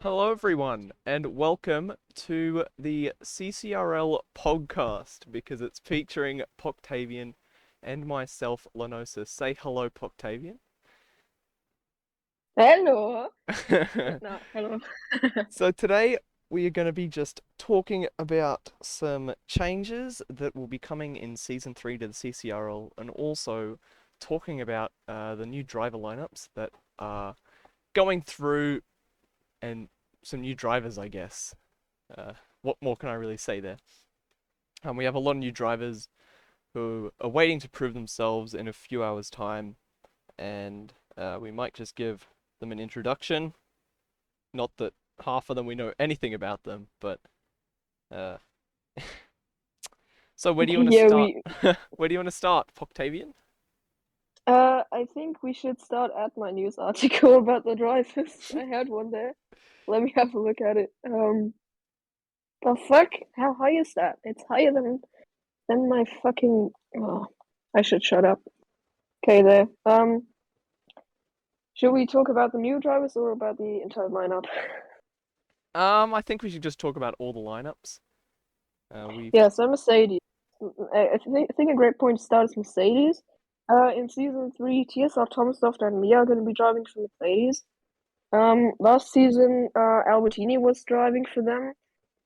Hello, everyone, and welcome to the CCRL Podcast because it's featuring Poctavian and myself, Lenocis. Say hello, Poctavian. Hello. No, hello. So, today we are going to be just talking about some changes that will be coming in Season 3 to the CCRL and also talking about the new driver lineups that are going through and some new drivers, I guess. What more can I really say there? We have a lot of new drivers who are waiting to prove themselves in a few hours' time, and we might just give them an introduction. Not that half of them we know anything about them, but uh, so where do you want to Yeah, start? we Where do you want to start, Poctavian? I think we should start at my news article about the drivers. I had one there. Let me have a look at it. The fuck? How high is that? It's higher than my fucking oh, I should shut up. Okay there. Should we talk about the new drivers or about the entire lineup? I think we should just talk about all the lineups. We've Yeah, so Mercedes. I think a great point to start is Mercedes. In season three, TSR Tomasoft and Mia are going to be driving for Mercedes. Last season, Albertini was driving for them,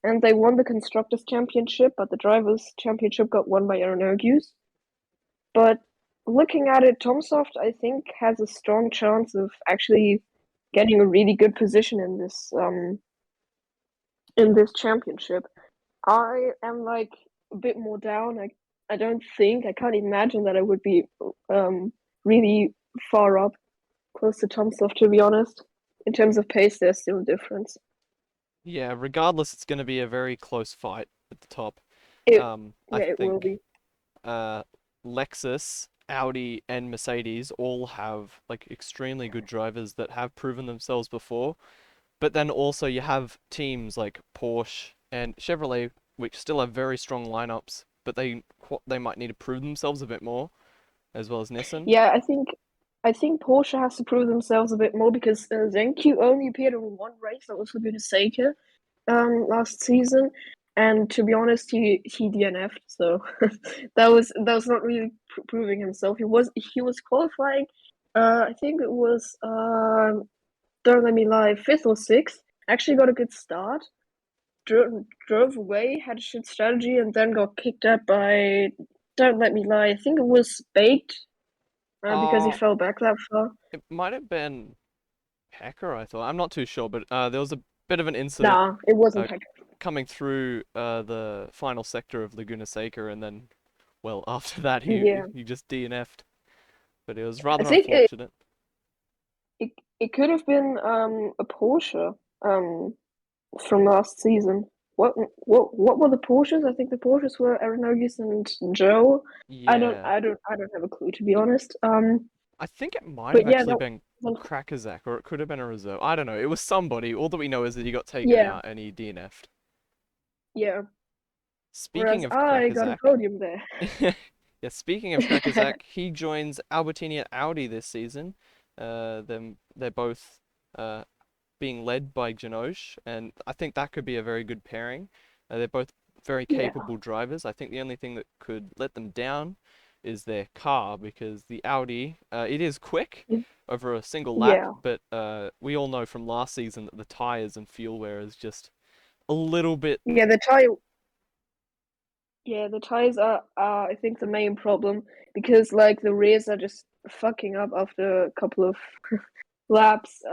and they won the constructors' championship, but the drivers' championship got won by Aeronergus. But looking at it, Tomasoft, I think, has a strong chance of actually getting a really good position in this championship. I am like a bit more down. I don't think I can't imagine that I would be really far up close to Tomsoft, to be honest. In terms of pace, there's still a difference. Yeah, regardless, it's going to be a very close fight at the top. It I yeah, it will think be. uh, Lexus, Audi, and Mercedes all have like extremely good drivers that have proven themselves before. But then also you have teams like Porsche and Chevrolet, which still have very strong lineups, but they might need to prove themselves a bit more, as well as Nissan. Yeah, I think Porsche has to prove themselves a bit more because Zenki only appeared in one race, that was Laguna Seca, last season, and to be honest, he DNF'd, so that was not really proving himself. He was qualifying. I think it was don't let me lie, fifth or sixth. Actually, got a good start. Drove away, had a shit strategy, and then got kicked out by. Don't let me lie. I think it was Baked because he Uh, fell back that far. it might have been Pecker, I thought. I'm not too sure, but there was a bit of an incident Nah, it wasn't uh, Heck. coming through the final sector of Laguna Seca, and then, well, after that Yeah, he just DNF'd. But it was I rather think it unfortunate. it, it could have been a Porsche from last season. What were the Porsches? I think the Porsches were Aeronagus and Joe. I don't Yeah. I don't I don't have a clue, to be honest. I think it might have But yeah, actually that been was, Crackerzak, or it could have been a reserve. I don't know. It was somebody. All that we know is that he got taken yeah, out and he DNF'd. yeah. Speaking Whereas of I got a Crackerzak, podium there. yeah, speaking of Crackerzak, he joins Albertini at Audi this season. They're both uh, being led by Janosch, and I think that could be a very good pairing. They're both very Yeah. capable drivers. I think the only thing that could let them down is their car because the Audi, it is quick over a single lap, Yeah. but we all know from last season that the tires and fuel wear is just a little bit. Yeah, the tires are I think the main problem because like the rears are just fucking up after a couple of laps.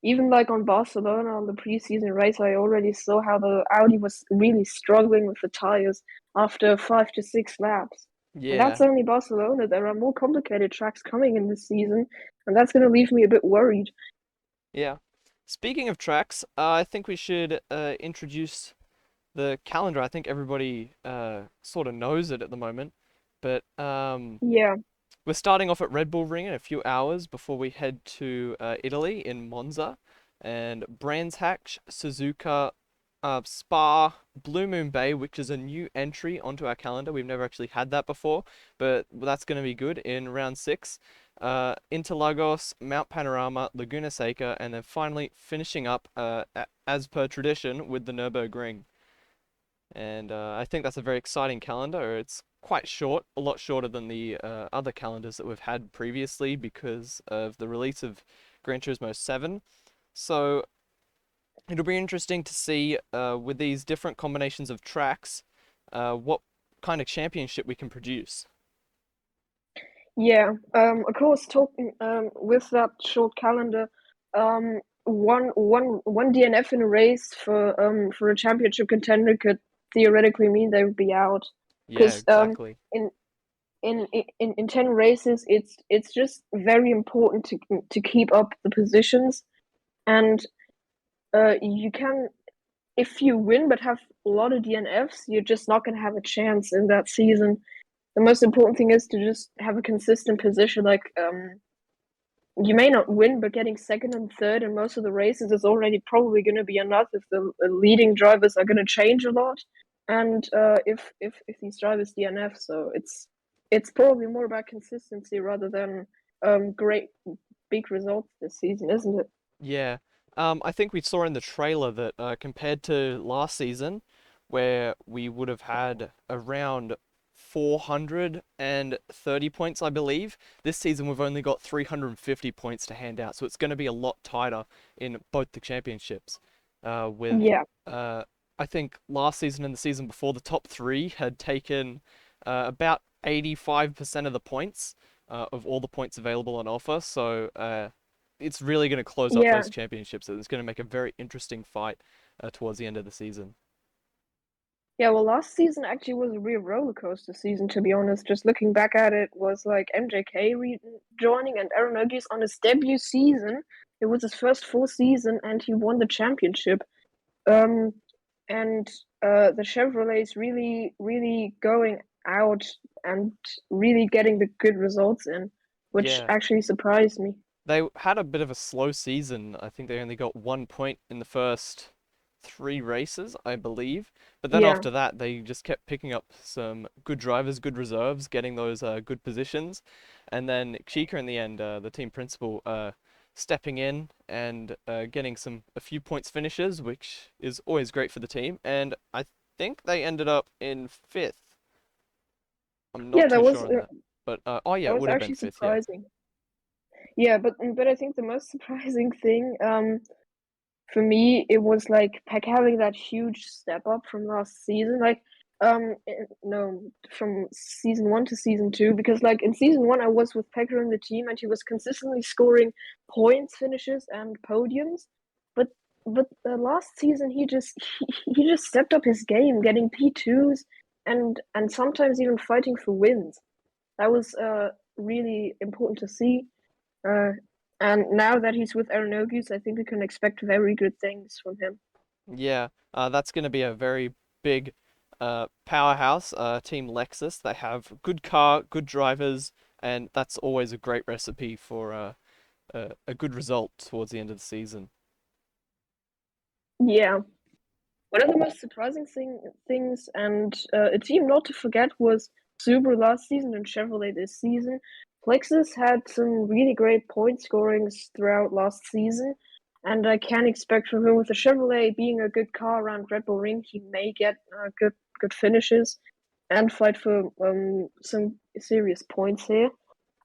Even like on Barcelona on the preseason race, I already saw how the Audi was really struggling with the tires after 5 to 6 laps. And that's Yeah, only Barcelona. There are more complicated tracks coming in this season, and that's going to leave me a bit worried. yeah. Speaking of tracks, I think we should introduce the calendar. I think everybody sort of knows it at the moment, but Yeah, we're starting off at Red Bull Ring in a few hours before we head to Italy in Monza, and Brands Hatch, Suzuka, Spa, Blue Moon Bay, which is a new entry onto our calendar. We've never actually had that before, but that's going to be good in round six. Interlagos, Mount Panorama, Laguna Seca, and then finally finishing up, as per tradition, with the Nürburgring. And I think that's a very exciting calendar. It's quite short, a lot shorter than the other calendars that we've had previously because of the release of Gran Turismo 7. So it'll be interesting to see with these different combinations of tracks what kind of championship we can produce. Yeah, of course, talking with that short calendar, one DNF in a race for a championship contender could theoretically mean they would be out. Yeah, Because exactly. in in 10 races, it's just very important to keep up the positions, and you can, if you win but have a lot of DNFs, you're just not gonna have a chance in that season. The most important thing is to just have a consistent position. Like you may not win, but getting second and third in most of the races is already probably going to be enough if the leading drivers are going to change a lot, and if these drivers DNF. So it's probably more about consistency rather than great big results this season, isn't it? Yeah. I think we saw in the trailer that compared to last season, where we would have had around 430 points, I believe, this season we've only got 350 points to hand out. So it's going to be a lot tighter in both the championships. With Yeah, uh, I think last season and the season before, the top three had taken about 85% of the points of all the points available on offer. So it's really going to close up yeah. those championships. And it's going to make a very interesting fight towards the end of the season. Yeah, well, last season actually was a real roller coaster season, to be honest. Just looking back at it, was like MJK joining and Aronofsky on his debut season. It was his first full season, and he won the championship. Um, and the Chevrolets really going out and really getting the good results in, which Yeah, actually surprised me. they had a bit of a slow season. I think they only got 1 point in the first three races, I believe. But then Yeah, after that, they just kept picking up some good drivers, good reserves, getting those good positions. And then Chica in the end, the team principal, stepping in and getting a few points finishes, which is always great for the team. And I think they ended up in fifth. I'm yeah, not too sure on that. But oh yeah, that it was would have been actually fifth, yeah. surprising. Yeah, but I think the most surprising thing for me, it was like Peck having that huge step up from last season. Like, no, from season one to season two, because like in season one, I was with Pecker in the team, and he was consistently scoring points, finishes, and podiums. But last season, he just stepped up his game, getting P2s and sometimes even fighting for wins. That was really important to see. Uh, and now that he's with Aeronogus, I think we can expect very good things from him. Yeah, that's going to be a very big powerhouse, Team Lexus. They have good car, good drivers, and that's always a great recipe for a good result towards the end of the season. Yeah. One of the most surprising things, and a team not to forget, was Subaru last season and Chevrolet this season. Lexus had some really great point scorings throughout last season, and I can expect from him with the Chevrolet being a good car around Red Bull Ring, he may get good finishes and fight for some serious points here.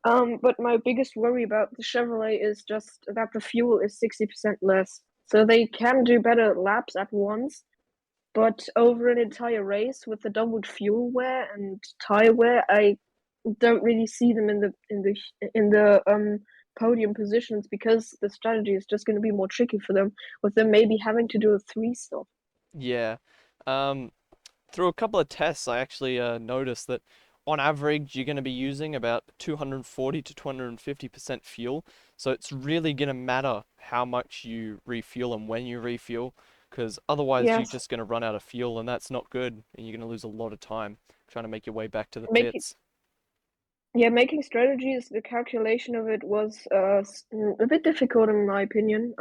But my biggest worry about the Chevrolet is just that the fuel is 60% less. So they can do better laps at once, but over an entire race with the doubled fuel wear and tire wear, I don't really see them in the podium positions because the strategy is just going to be more tricky for them, with them maybe having to do a three stop. Yeah. Um, Through a couple of tests, I actually noticed that on average, you're going to be using about 240 to 250% fuel. So it's really going to matter how much you refuel and when you refuel, because otherwise you're Yes, just going to run out of fuel, and that's not good, and you're going to lose a lot of time trying to make your way back to the make it pits. Yeah, making strategies, the calculation of it was a bit difficult in my opinion.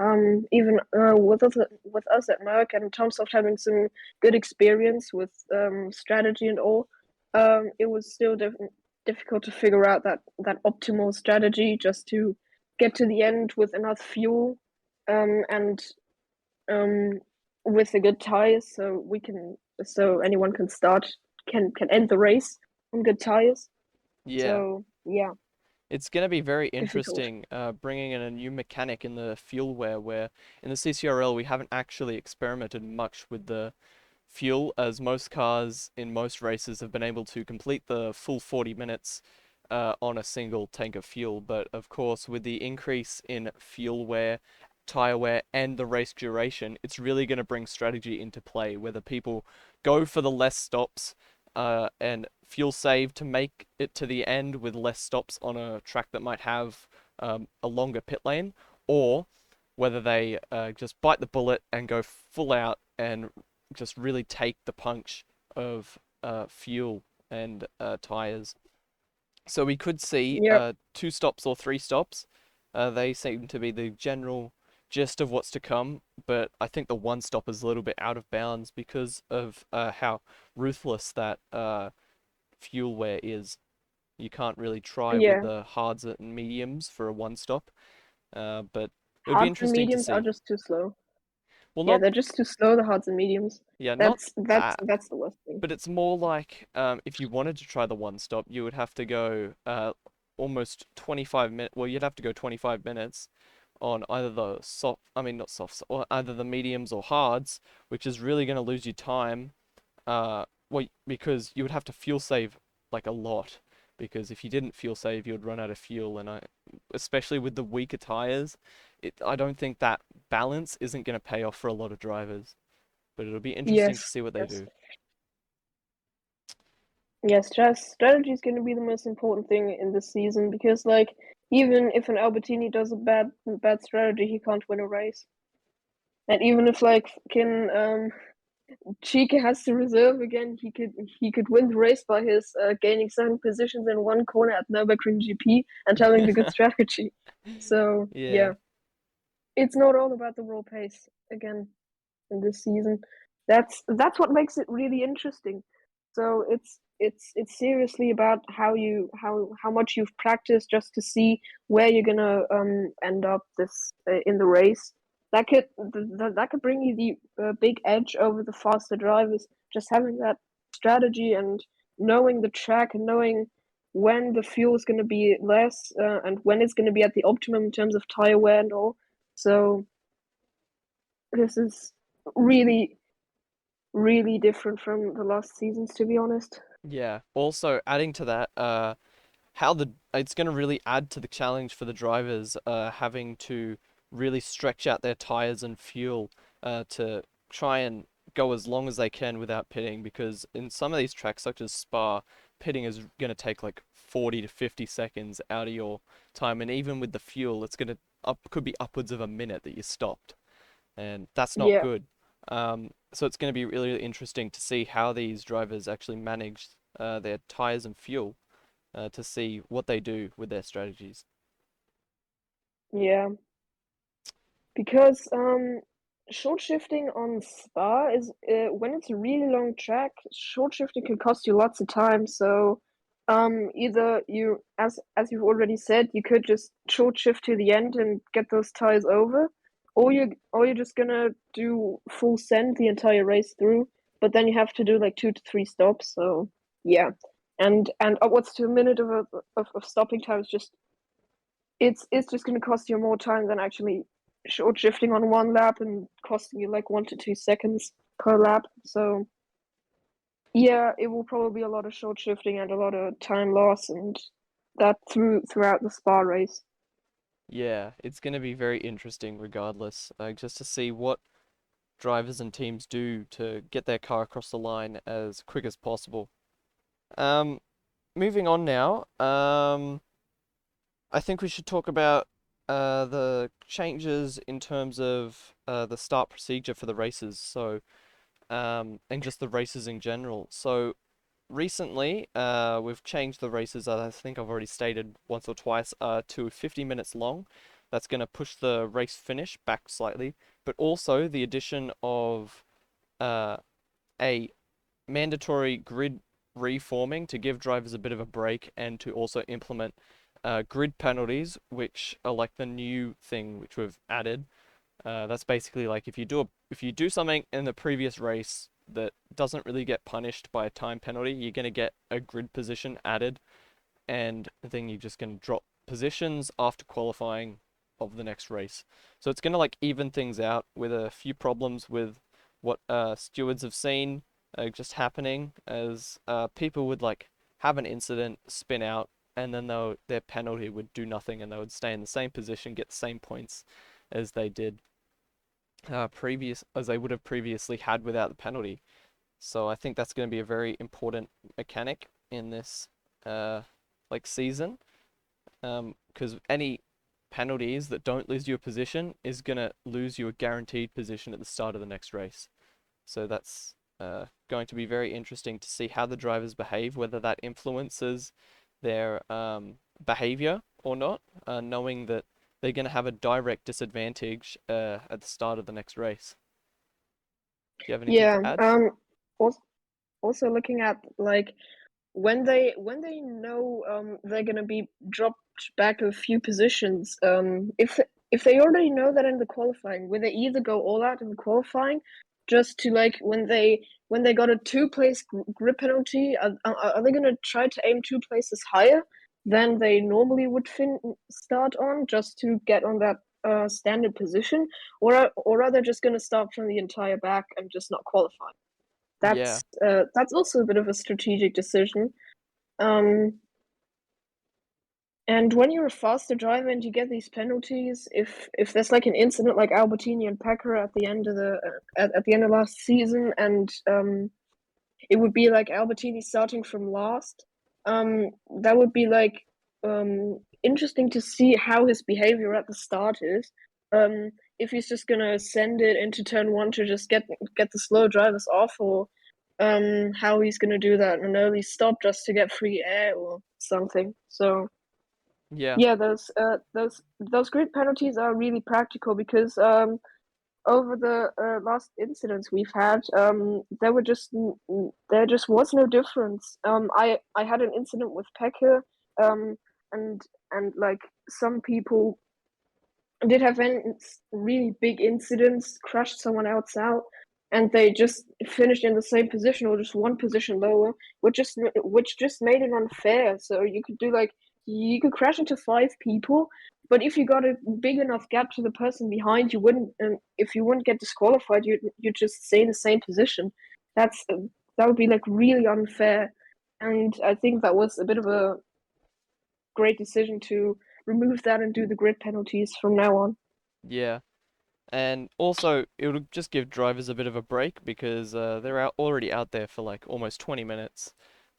Even with us at Merck and Tomsoft having some good experience with strategy and all, it was still difficult to figure out that optimal strategy just to get to the end with enough fuel, and um, with a good tires, so anyone can end the race on good tires. Yeah. So yeah, It's going to be very difficult. interesting bringing in a new mechanic in the fuel where in the CCRL we haven't actually experimented much with the fuel, as most cars in most races have been able to complete the full 40 minutes on a single tank of fuel. But of course, with the increase in fuel wear, tire wear, and the race duration, it's really going to bring strategy into play, whether people go for the less stops and fuel save to make it to the end with less stops on a track that might have a longer pit lane, or whether they just bite the bullet and go full out and just really take the punch of fuel and tires. So we could see Yep. two stops or three stops. They seem to be the general gist of what's to come, but I think the one stop is a little bit out of bounds because of how ruthless that fuel wear is. You can't really try with Yeah. the hards and mediums for a one stop, but it would be Hards and interesting to mediums are see. just too slow. Well, Yeah, not they're just too slow, the hards and mediums. yeah, not That's that. that's the worst thing. But it's more like if you wanted to try the one stop, you would have to go almost 25 minutes. Well, you'd have to go 25 minutes on either the soft, I mean not softs, or either the mediums or hards, which is really going to lose you time. Well, because you would have to fuel save like a lot. Because if you didn't fuel save, you would run out of fuel, and especially with the weaker tires, I don't think that balance isn't going to pay off for a lot of drivers. But it'll be interesting to Yes, see what they yes. do. Yes, just strategy is going to be the most important thing in this season because, like, even if an Albertini does a bad strategy, he can't win a race. And even if like can Chica has to reserve again, he could win the race by his gaining 7 positions in one corner at Nürburgring GP and having the good strategy. So Yeah, yeah, it's not all about the raw pace again in this season. That's what makes it really interesting. So it's seriously about how much you've practiced just to see where you're gonna end up this in the race. That could bring you the big edge over the faster drivers. Just having that strategy and knowing the track and knowing when the fuel is going to be less and when it's going to be at the optimum in terms of tire wear and all. So this is really really different from the last seasons, to be honest. yeah. Also, adding to that, how the it's going to really add to the challenge for the drivers, having to really stretch out their tires and fuel, to try and go as long as they can without pitting, because in some of these tracks, such as Spa, pitting is going to take like 40 to 50 seconds out of your time, and even with the fuel, it's going to could be upwards of a minute that you stopped, and that's not Yeah, good. So it's going to be really, really interesting to see how these drivers actually manage their tires and fuel, to see what they do with their strategies. yeah. Because short shifting on Spa is when it's a really long track, short shifting can cost you lots of time. So either you, as you've already said, you could just short shift to the end and get those tires over, or you're just gonna do full send the entire race through, but then you have to do like 2 to 3 stops. So yeah, and upwards to a minute of stopping time is just it's just going to cost you more time than actually short shifting on one lap and costing you like 1 to 2 seconds per lap. So yeah, it will probably be a lot of short shifting and a lot of time loss, and that throughout the Spa race. Yeah, it's going to be very interesting regardless, just to see what drivers and teams do to get their car across the line as quick as possible. Um, Moving on now, I think we should talk about the changes in terms of the start procedure for the races. So, and just the races in general. So, recently, we've changed the races. I think I've already stated once or twice, to 50 minutes long. That's going to push the race finish back slightly, but also the addition of uh, a mandatory grid reforming to give drivers a bit of a break and to also implement grid penalties, which are like the new thing which we've added. That's basically like if you do something in the previous race that doesn't really get punished by a time penalty, you're gonna get a grid position added, and then you're just gonna drop positions after qualifying of the next race. So it's gonna like even things out with a few problems with what stewards have seen just happening as people would like have an incident, spin out, and then their penalty would do nothing, and they would stay in the same position, get the same points as they did previous as they would have previously had without the penalty. So I think that's going to be a very important mechanic in this like season, because any penalties that don't lose you a position is going to lose you a guaranteed position at the start of the next race. So that's going to be very interesting to see how the drivers behave, whether that influences their behavior or not, knowing that they're going to have a direct disadvantage at the start of the next race. Do you have anything to Yeah. add? Also, also looking at like when they know they're gonna be dropped back a few positions, if they already know that in the qualifying, will they either go all out in the qualifying just to like when they got a two-place grip penalty, are they gonna try to aim two places higher than they normally would start on just to get on that standard position, or are they just gonna start from the entire back and just not qualify? Yeah, That's also a bit of a strategic decision. Um, and when you're a faster driver and you get these penalties, if there's like an incident like Albertini and Packer at the end of the at the end of last season, and it would be like Albertini starting from last, that would be like interesting to see how his behavior at the start is. If he's just gonna send it into turn one to just get the slow drivers off, or how he's gonna do that in an early stop just to get free air or something. So yeah, yeah, those grid penalties are really practical because over the last incidents we've had, there just was no difference. I had an incident with Pekka, um, and like some people did have really big incidents, crashed someone else out, and they just finished in the same position or just one position lower, which just made it unfair. So you could do like you could crash into five people, but if you got a big enough gap to the person behind, you wouldn't. If you wouldn't get disqualified, you just stay in the same position. That's that would be like really unfair, and I think that was a bit of a great decision to remove that and do the grid penalties from now on. yeah. And also, it would just give drivers a bit of a break because they're already out there for like almost 20 minutes,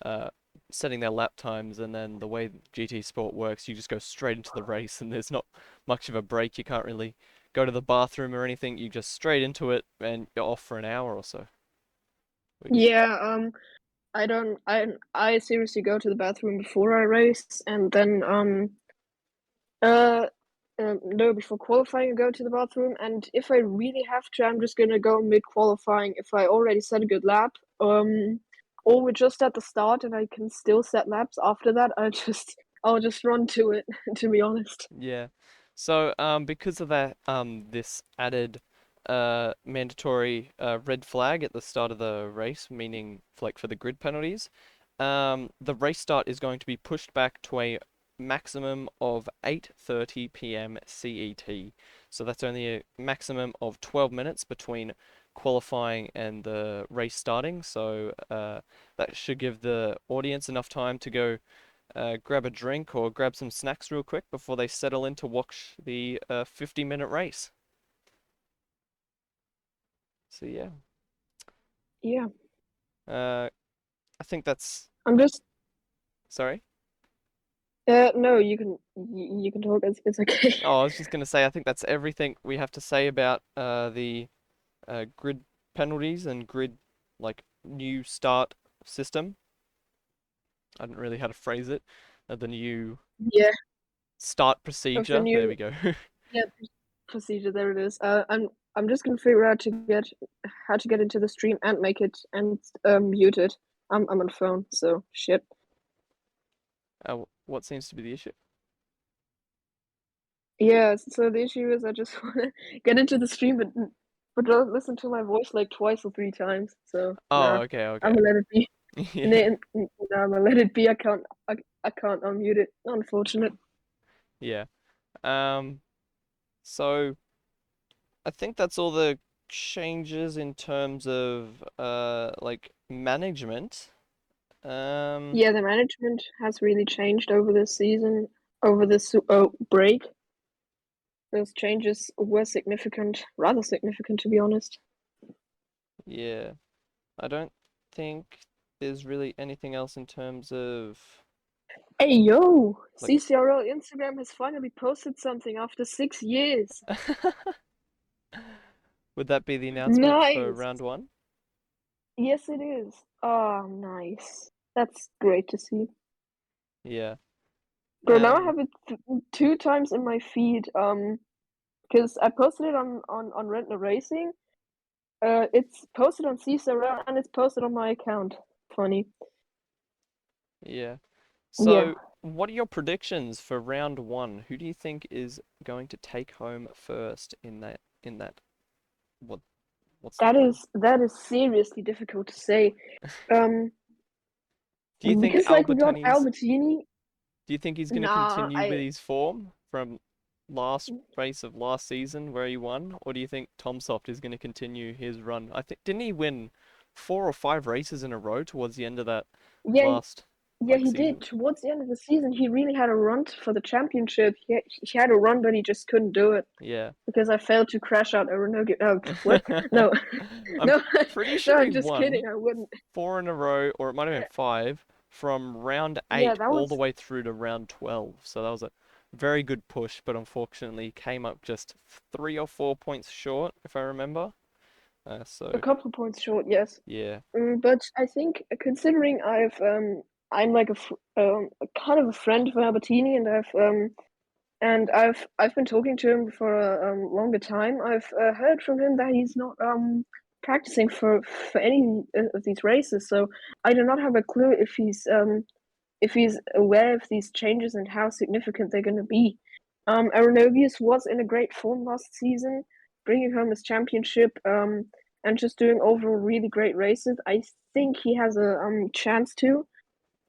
uh, setting their lap times, and then the way GT Sport works, you just go straight into the race, and there's not much of a break. You can't really go to the bathroom or anything. You just straight into it, and you're off for an hour or so. Which, Yeah, I don't I seriously go to the bathroom before I race and then uh no, before qualifying I go to the bathroom, and if I really have to I'm just gonna go mid qualifying if I already set a good lap. Or we're just at the start and I can still set laps after that. I'll just run to it to be honest. yeah. So, because of that, this added mandatory red flag at the start of the race, meaning like for the grid penalties, the race start is going to be pushed back to a maximum of 8:30 p.m. CET. So that's only a maximum of 12 minutes between qualifying and the race starting. So that should give the audience enough time to go grab a drink or grab some snacks real quick before they settle in to watch the 50-minute race. So yeah, Yeah. uh, I think that's I'm just sorry. no, you can talk, it's okay. Oh, I was just gonna say I think that's everything we have to say about the grid penalties and grid like new start system. I don't really know how to phrase it. The new Yeah, start of the procedure. There new we go. yeah procedure. There it is. I'm just gonna figure out to get how to get into the stream and make it and mute it. I'm on phone, so shit. What seems to be the issue? Yeah, so the issue is I just want to get into the stream, but don't listen to my voice like twice or three times. So Oh, nah, okay, I'm okay. gonna let it be. Yeah, Nah, I'm gonna let it be. I can't unmute it. Unfortunate. yeah. Um, so I think that's all the changes in terms of like management. Um, Yeah, the management has really changed over this season, over this break. Those changes were significant, rather significant to be honest. yeah. I don't think there's really anything else in terms of Hey yo, like CCRL Instagram has finally posted something after 6 years. would that be the announcement for Nice. round one? Yes, it is. Oh, nice. That's great to see. Yeah. Bro, now I Um, have it two times in my feed. Because I posted it on Rentner Racing. It's posted on CCRL and it's posted on my account. Funny. yeah. Yeah, So, what are your predictions for round one? Who do you think is going to take home first in that what what's the word? that is seriously difficult to say. Um, Do you think because like we got Albertini's Albertini. do you think he's going to Nah, continue with his form from last race of last season where he won, or do you think Tom Soft is going to continue his run? I think didn't he win 4 or 5 races in a row towards the end of that yeah, last yeah, like he did. season? Towards the end of the season, he really had a run for the championship. He had a run, but he just couldn't do it Yeah. because I failed to crash out Aeronogi. Oh, what? No, I'm no, pretty no, sure he I'm just kidding. won I wouldn't. 4 in a row, or it might have been Yeah, five, from round yeah, 8 that all the was way through to round 12. So that was a very good push, but unfortunately came up just 3 or 4 points short, if I remember. a So couple points short, yes. yeah, But I think considering I'm like a kind of a friend of Albertini, and I've been talking to him for a longer time. I've heard from him that he's not practicing for any of these races, so I do not have a clue if he's aware of these changes and how significant they're going to be. Arenavius was in a great form last season, bringing home his championship and just doing overall really great races. I think he has a chance to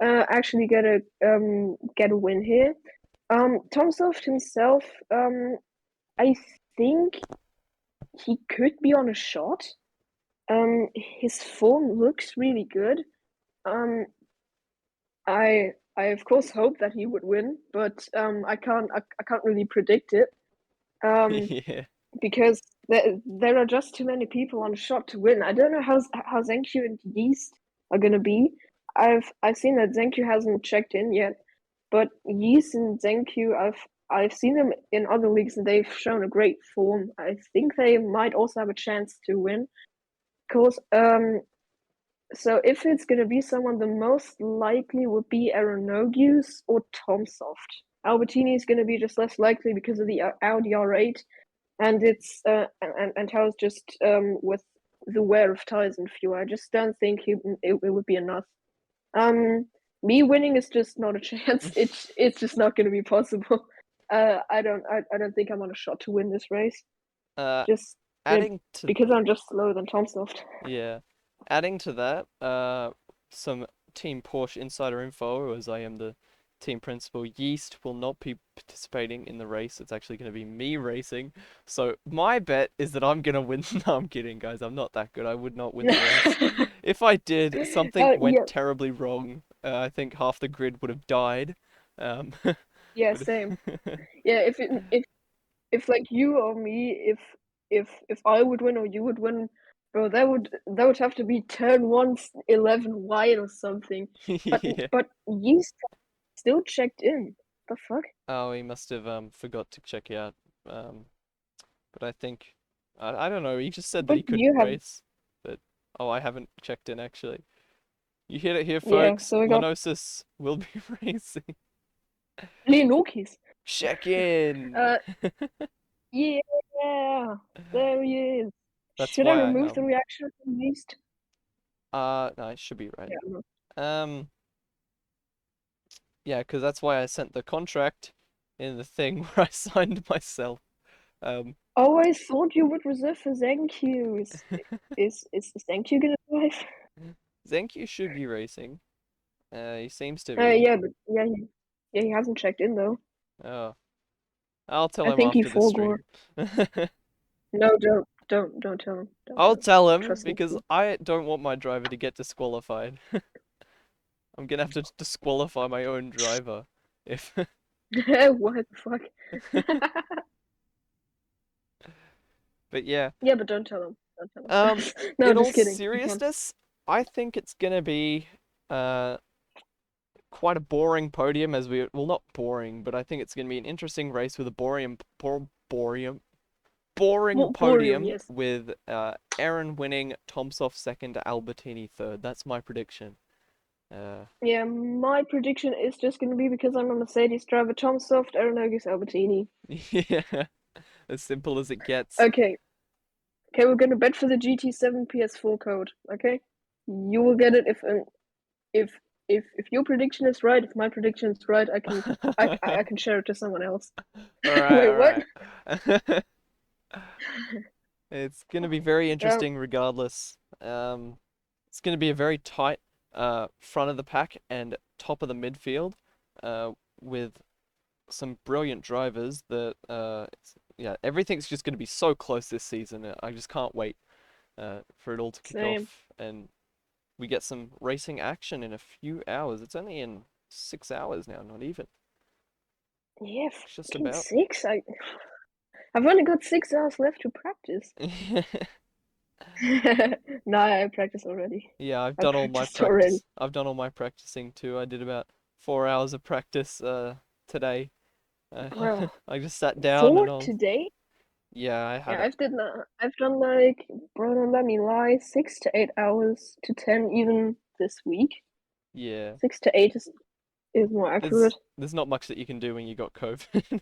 actually get a win here. Tom Soft himself, I think he could be on a shot. His form looks really good. Um, I of course hope that he would win, but I can't really predict it. Um, yeah, because there are just too many people on shot to win. I don't know how Zenkyu and Yeast are gonna be. I've seen that Zenkyu hasn't checked in yet, but Yeast and Zenkyu I've seen them in other leagues and they've shown a great form. I think they might also have a chance to win. Cause so if it's gonna be someone, the most likely would be Aeronogius or Tomsoft. Albertini is gonna be just less likely because of the Audi R8, and it's and how it's just with the wear of tires and fuel. I just don't think it would be enough. Um, Me winning is just not a chance. It's just not gonna be possible. I don't think I'm on a shot to win this race. uh, Just adding to because I'm just slower than Tomsoft. yeah, adding to that, some Team Porsche insider info, as I am the team principal. Yeast will not be participating in the race. It's actually going to be me racing. So my bet is that I'm going to win. No, I'm kidding, guys. I'm not that good. I would not win the race. If I did, something went Yeah, terribly wrong. I think half the grid would have died. yeah, But same. Yeah, if like you or me, if I would win or you would win, bro, that would have to be turn one 11 wide or something. But yeah. but you still checked in. The fuck? Oh, he must have forgot to check out. But I think I don't know. He just said that But he you couldn't have race. But oh, I haven't checked in actually. You heard it here, Yeah, folks. so we got Lenocis will be racing. Lenocis. Check in. Uh, yeah, there he is. That's Should I why remove the reaction from least? no, it should be right. Yeah, no. Um, yeah, because that's why I sent the contract in the thing where I signed myself. Um, Oh, I thought you would reserve for Zenkyu. Is Zenkyu gonna drive? Zenki should be racing. He seems to be. Yeah, but yeah, he hasn't checked in though. Oh, I'll tell I him think he after the forgot. stream. No, don't tell him. Don't I'll tell him. tell him Trust me. because I don't want my driver to get disqualified. I'm gonna have to disqualify my own driver if. What the fuck? But yeah. Yeah, but don't tell him. Don't tell Um, him. No, in all just kidding. You can. seriousness, I think it's gonna be uh quite a boring podium as we well not boring, but I think it's gonna be an interesting race with a boring Borium, podium yes. with Aaron winning, Tomsoff second, Albertini third. That's my prediction. Yeah, my prediction is just gonna be because I'm a Mercedes driver, Tom Soft, Aeronogis, Albertini. Yeah, as simple as it gets. Okay. Okay, we're gonna bet for the GT7 PS4 code. Okay, you will get it if if your prediction is right. If my prediction is right, I can share it to someone else. All right, Wait, all what? right. It's gonna be very Um, interesting regardless. It's gonna be a very tight front of the pack and top of the midfield, with some brilliant drivers that yeah, everything's just gonna be so close this season. I just can't wait for it all to kick same. off and we get some racing action in a few hours. It's only in 6 hours now, not even. Yeah, It's just fucking about. six. I've only got 6 hours left to practice. No, I practice already. Yeah, I've I done all my practiced already. practice. I've done all my practicing too. I did about 4 hours of practice today. Bro, I just sat down for and I was today? yeah, I had Yeah, it. I've done like, bro, don't let me lie, 6 to 8 hours to 10 even this week. Yeah. 6 to 8 is more accurate. There's not much that you can do when you got COVID.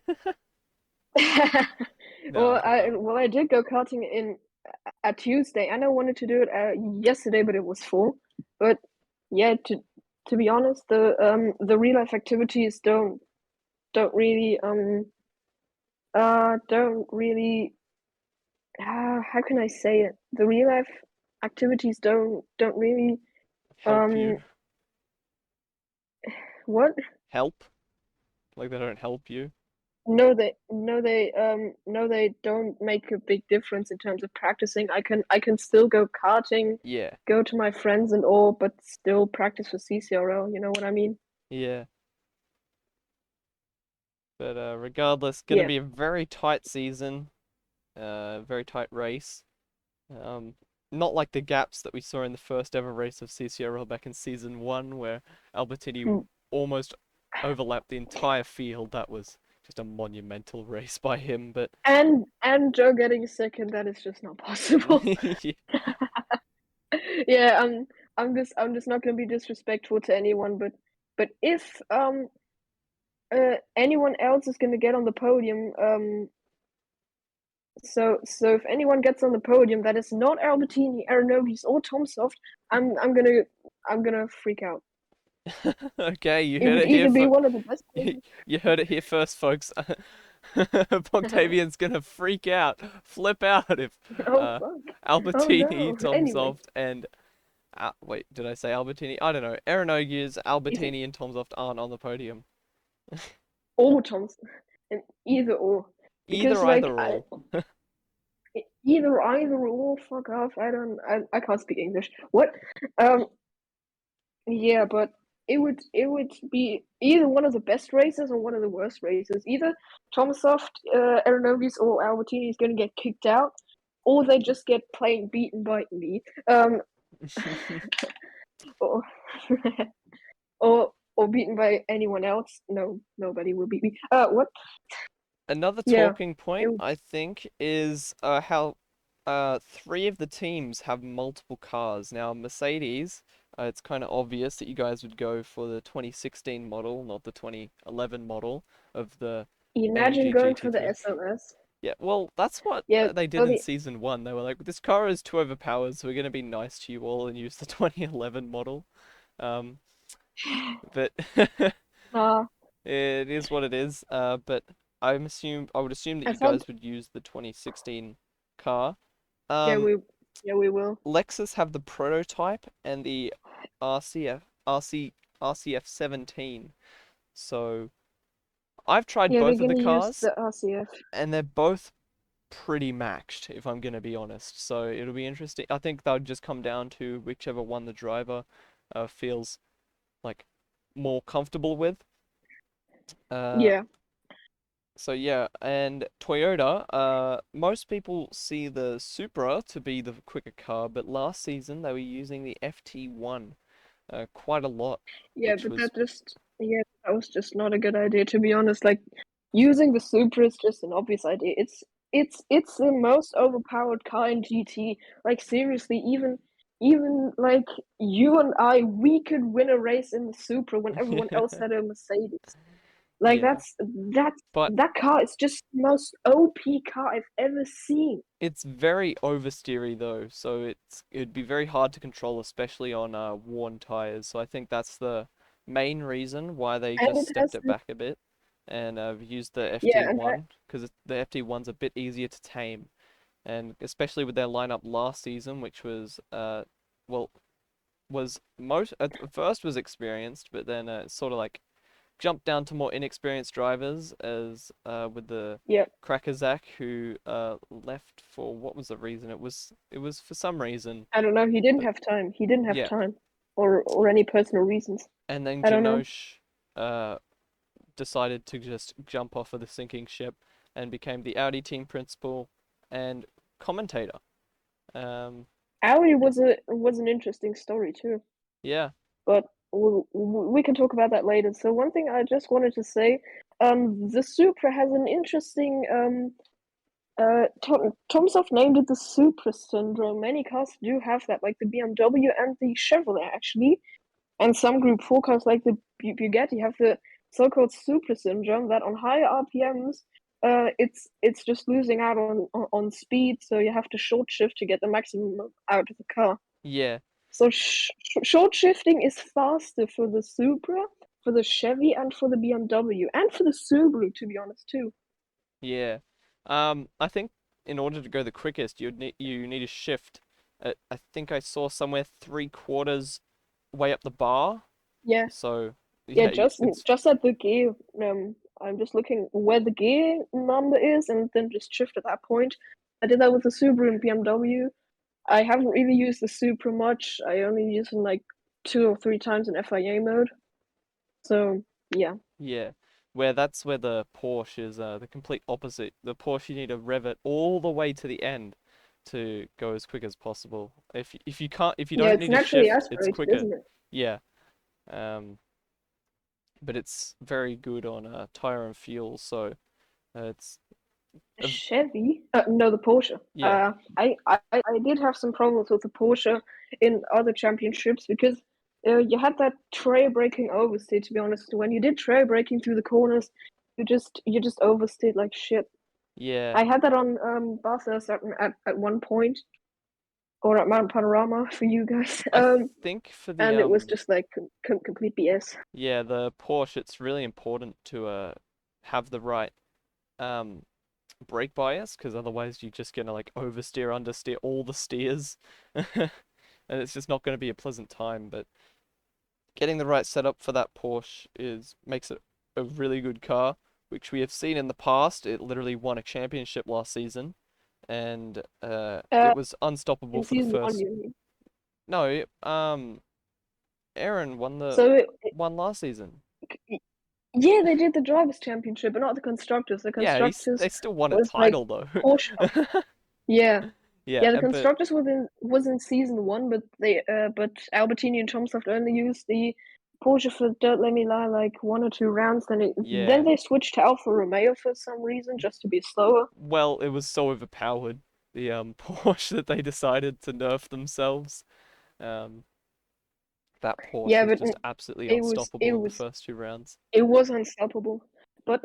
No, Well, but I did go karting in a Tuesday, and I wanted to do it yesterday, but it was full. But yeah, to be honest, the real life activities don't really don't really how can I say it? The real life activities don't really help um you. what? Help? Like they don't help you. No, they don't make a big difference in terms of practicing. I can still go karting, Yeah. go to my friends and all, but still practice for CCRL, you know what I mean? Yeah. But regardless, gonna Yeah. be a very tight season. Very tight race. Um, not like the gaps that we saw in the first ever race of CCRL back in season one, where Albertini Mm. almost overlapped the entire field. That was just a monumental race by him. But And Joe getting second, that is just not possible. yeah, Yeah, I'm just not gonna be disrespectful to anyone, but if anyone else is gonna get on the podium, so if anyone gets on the podium that is not Albertini, Aeronobis, or Tomsoft, I'm gonna freak out. okay, you It heard would it here, either be one of the best you heard it here first, folks. Poctavian's gonna freak out, flip out if Oh fuck. Oh Albertini, no. Anyway. Tomsoft, and wait, did I say Albertini? I don't know. Aeronogies, Is it Albertini, and Tomsoft aren't on the podium. or Thompson? And either or. Because like Either or. either or, fuck off. I can't speak English. What? Um yeah, but it would be either one of the best races or one of the worst races. Either Tomasoft, Aeronobis or Albertini is gonna get kicked out, or they just get plain beaten by me. Or or beaten by anyone else. No, nobody will beat me. What? Another Yeah. talking It, point, I think, is how three of the teams have multiple cars. Now, Mercedes, it's kind of obvious that you guys would go for the 2016 model, not the 2011 model of the Imagine AMG going for the GT3. SLS. Yeah, well, that's what Yeah, they did so in the season one. They were like, this car is too overpowered, so we're gonna be nice to you all and use the 2011 model. Um, but uh, it is what it is. But I would assume that I you thought guys would use the 2016 car. yeah Um, we yeah we will. Lexus have the prototype and the RCF 17. So I've tried Yeah, we're both of the gonna use cars, the RCF. and they're both pretty matched, if I'm gonna be honest. So it'll be interesting. I think they'll just come down to whichever one the driver feels like more comfortable with. Uh, Yeah, so yeah, and Toyota, most people see the Supra to be the quicker car, but last season they were using the FT1 quite a lot, yeah, which but was that was just not a good idea to be honest. Like using the Supra is just an obvious idea. It's the most overpowered car in GT. Like seriously, even like you and I, we could win a race in the Supra when everyone else had a Mercedes. Like yeah, that's but that car is just the most OP car I've ever seen. it's very oversteery though, so it'd be very hard to control, especially on worn tires. So I think that's the main reason why they And just it has stepped it the back a bit and used the yeah, and FT1 because the FT1's a bit easier to tame, and especially with their lineup last season, which was well was most at first was experienced, but then sort of like jumped down to more inexperienced drivers as with the yeah, Crackerzak who left for what was the reason? It was for some reason, I don't know. He didn't but have time. He didn't have yeah. time, or any personal reasons. And then I don't know. Janosch uh decided to just jump off of the sinking ship and became the Audi team principal and commentator. Um, Audi was an interesting story too, yeah, but we can talk about that later. So one thing I just wanted to say, the Supra has an interesting Tomsoft named it the Supra syndrome. Many cars do have that, like the BMW and the Chevrolet actually, and some Group 4 cars like the Bugatti have the so-called Supra syndrome that on higher RPMs, it's just losing out on speed, so you have to short shift to get the maximum out of the car. yeah, So short shifting is faster for the Supra, for the Chevy, and for the BMW, and for the Subaru, to be honest, too. yeah. I think in order to go the quickest, you need a shift. I think I saw somewhere 3/4 way up the bar. Yeah, So yeah, yeah, it's just at the gear. I'm just looking where the gear number is, and then just shift at that point. I did that with the Subaru and BMW. I haven't really used the Supra much. I only use them like 2 or 3 times in FIA mode. So yeah, yeah. That's where the Porsche is the complete opposite. The Porsche you need to rev it all the way to the end to go as quick as possible. If you yeah, don't it's need a naturally shift, it's aspirated, quicker. isn't it? Yeah. Um, but it's very good on tire and fuel, so it's a, Chevy? No, the Porsche. yeah, I did have some problems with the Porsche in other championships because you had that trail braking oversteer. To be honest, when you did trail braking through the corners, you just oversteered like shit. yeah. I had that on Bathurst at one point, or at Mount Panorama for you guys. I think for the And it was just like complete BS. yeah, the Porsche, it's really important to have the right um brake bias because otherwise you're just gonna like oversteer, understeer all the steers, and it's just not gonna be a pleasant time. But getting the right setup for that Porsche is makes it a really good car, which we have seen in the past. It literally won a championship last season, and Uh, it was unstoppable in for the season one, first. you mean? No, Aaron won the So one last season. yeah, they did the drivers' championship, but not the constructors. The Yeah, constructors they still won a was like title though. Porsche. Yeah, Yeah, yeah. The but constructors was in season one, but Albertini and Tomsoft only used the Porsche for Don't Let Me Lie like 1 or 2 rounds. Then yeah, they switched to Alfa Romeo for some reason, just to be slower. well, it was so overpowered, the Porsche, that they decided to nerf themselves. Um, That Porsche Yeah, was but just absolutely it was unstoppable it in the was first 2 rounds. it was unstoppable. But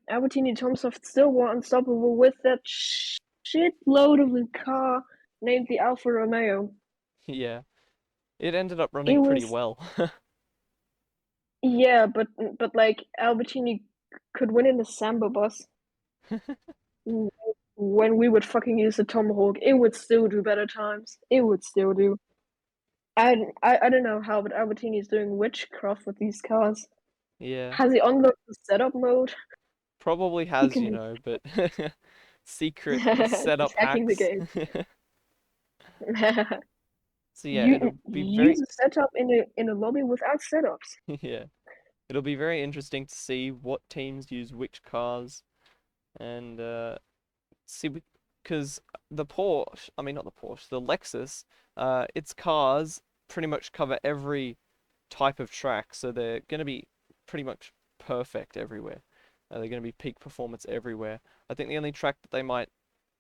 Albertini Tomsoft still were unstoppable with that shitload of a car named the Alfa Romeo. Yeah, it ended up It running pretty was well. yeah, but like Albertini could win in the Samba bus. When we would fucking use the Tomahawk, it would still do better times. It would still do. I don't know how, but Albertini is doing witchcraft with these cars. Yeah, Has he unlocked the setup mode? probably He has, can but secret he's setup hacking the hacks. game. So yeah, You it'll be use very a setup in a lobby without setups. yeah, it'll be very interesting to see what teams use which cars and see because the Porsche, I mean not the Porsche, the Lexus, its cars pretty much cover every type of track, so they're going to be pretty much perfect everywhere. They're going to be peak performance everywhere. I think the only track that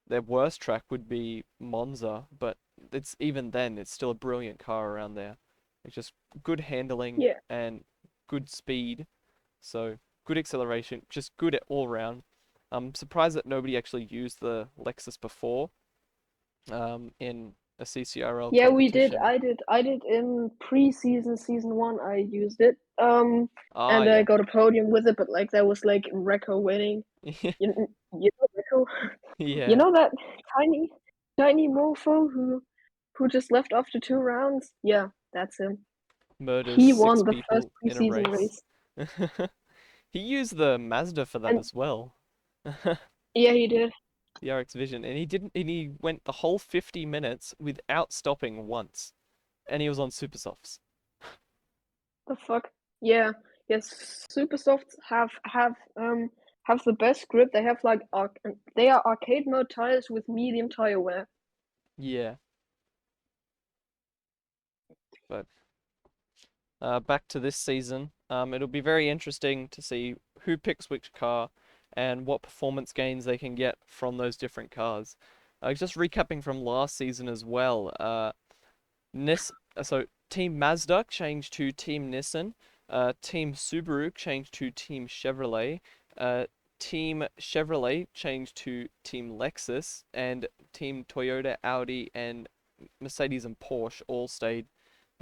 their worst track would be Monza, but it's even then, it's still a brilliant car around there. It's just good handling Yeah, and good speed, so good acceleration, just good at all round. I'm surprised that nobody actually used the Lexus before in a CCRL yeah, we did. competition. I did in pre-season, season one. I used it. Ah, And I yeah. got a podium with it, but like that was like Reco winning. You know Reco? You Yeah. know that tiny, tiny mofo who just left after 2 rounds? Yeah, that's him. Murders He six won the first people in a preseason race. race. He used the Mazda for that And as well. yeah, he did. The RX Vision, and he went the whole 50 minutes without stopping once, and he was on super softs. The fuck? Yeah. Yes, super softs have the best grip. They have like they are arcade mode tires with medium tire wear. Yeah, but back to this season, it'll be very interesting to see who picks which car and what performance gains they can get from those different cars. Just recapping from last season as well. So Team Mazda changed to Team Nissan. Team Subaru changed to Team Chevrolet. Uh, Team Chevrolet changed to Team Lexus, and Team Toyota, Audi, and Mercedes and Porsche all stayed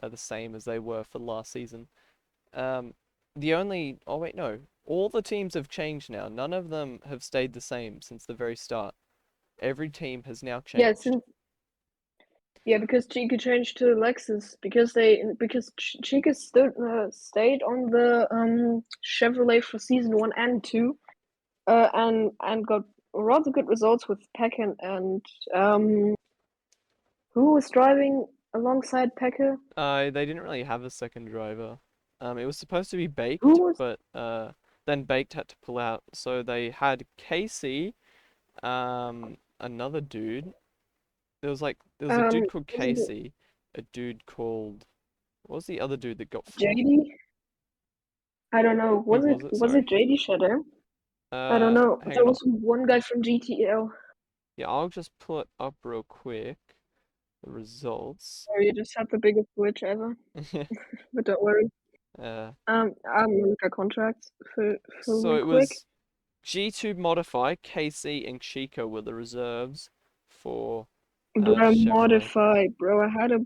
the same as they were for last season. Um, oh wait, no, all the teams have changed now. None of them have stayed the same since the very start. Every team has now Yeah, changed. since yeah, because Chica changed to Lexus because Chica stayed on the Chevrolet for season one and two, and got rather good results with Peckin and who was driving alongside Pekka? They didn't really have a second driver. It was supposed to be Baked, Who was but then Baked had to pull out, so they had Casey, another dude. There was a dude called was it Casey, a dude called what was the other dude that got fourth? JD? I don't know. Who Was it was it? was it Sorry. JD Shadow? I don't know. Hang There on. was one guy from GTL. Yeah, I'll just pull it up real quick. The results. Sorry, you just had the biggest glitch ever. But don't worry. uh, I'm gonna look at contracts for so real it quick. was G2 Modify, KC, and Chico were the reserves for Bruh, Chevrolet. modify, bro. I had a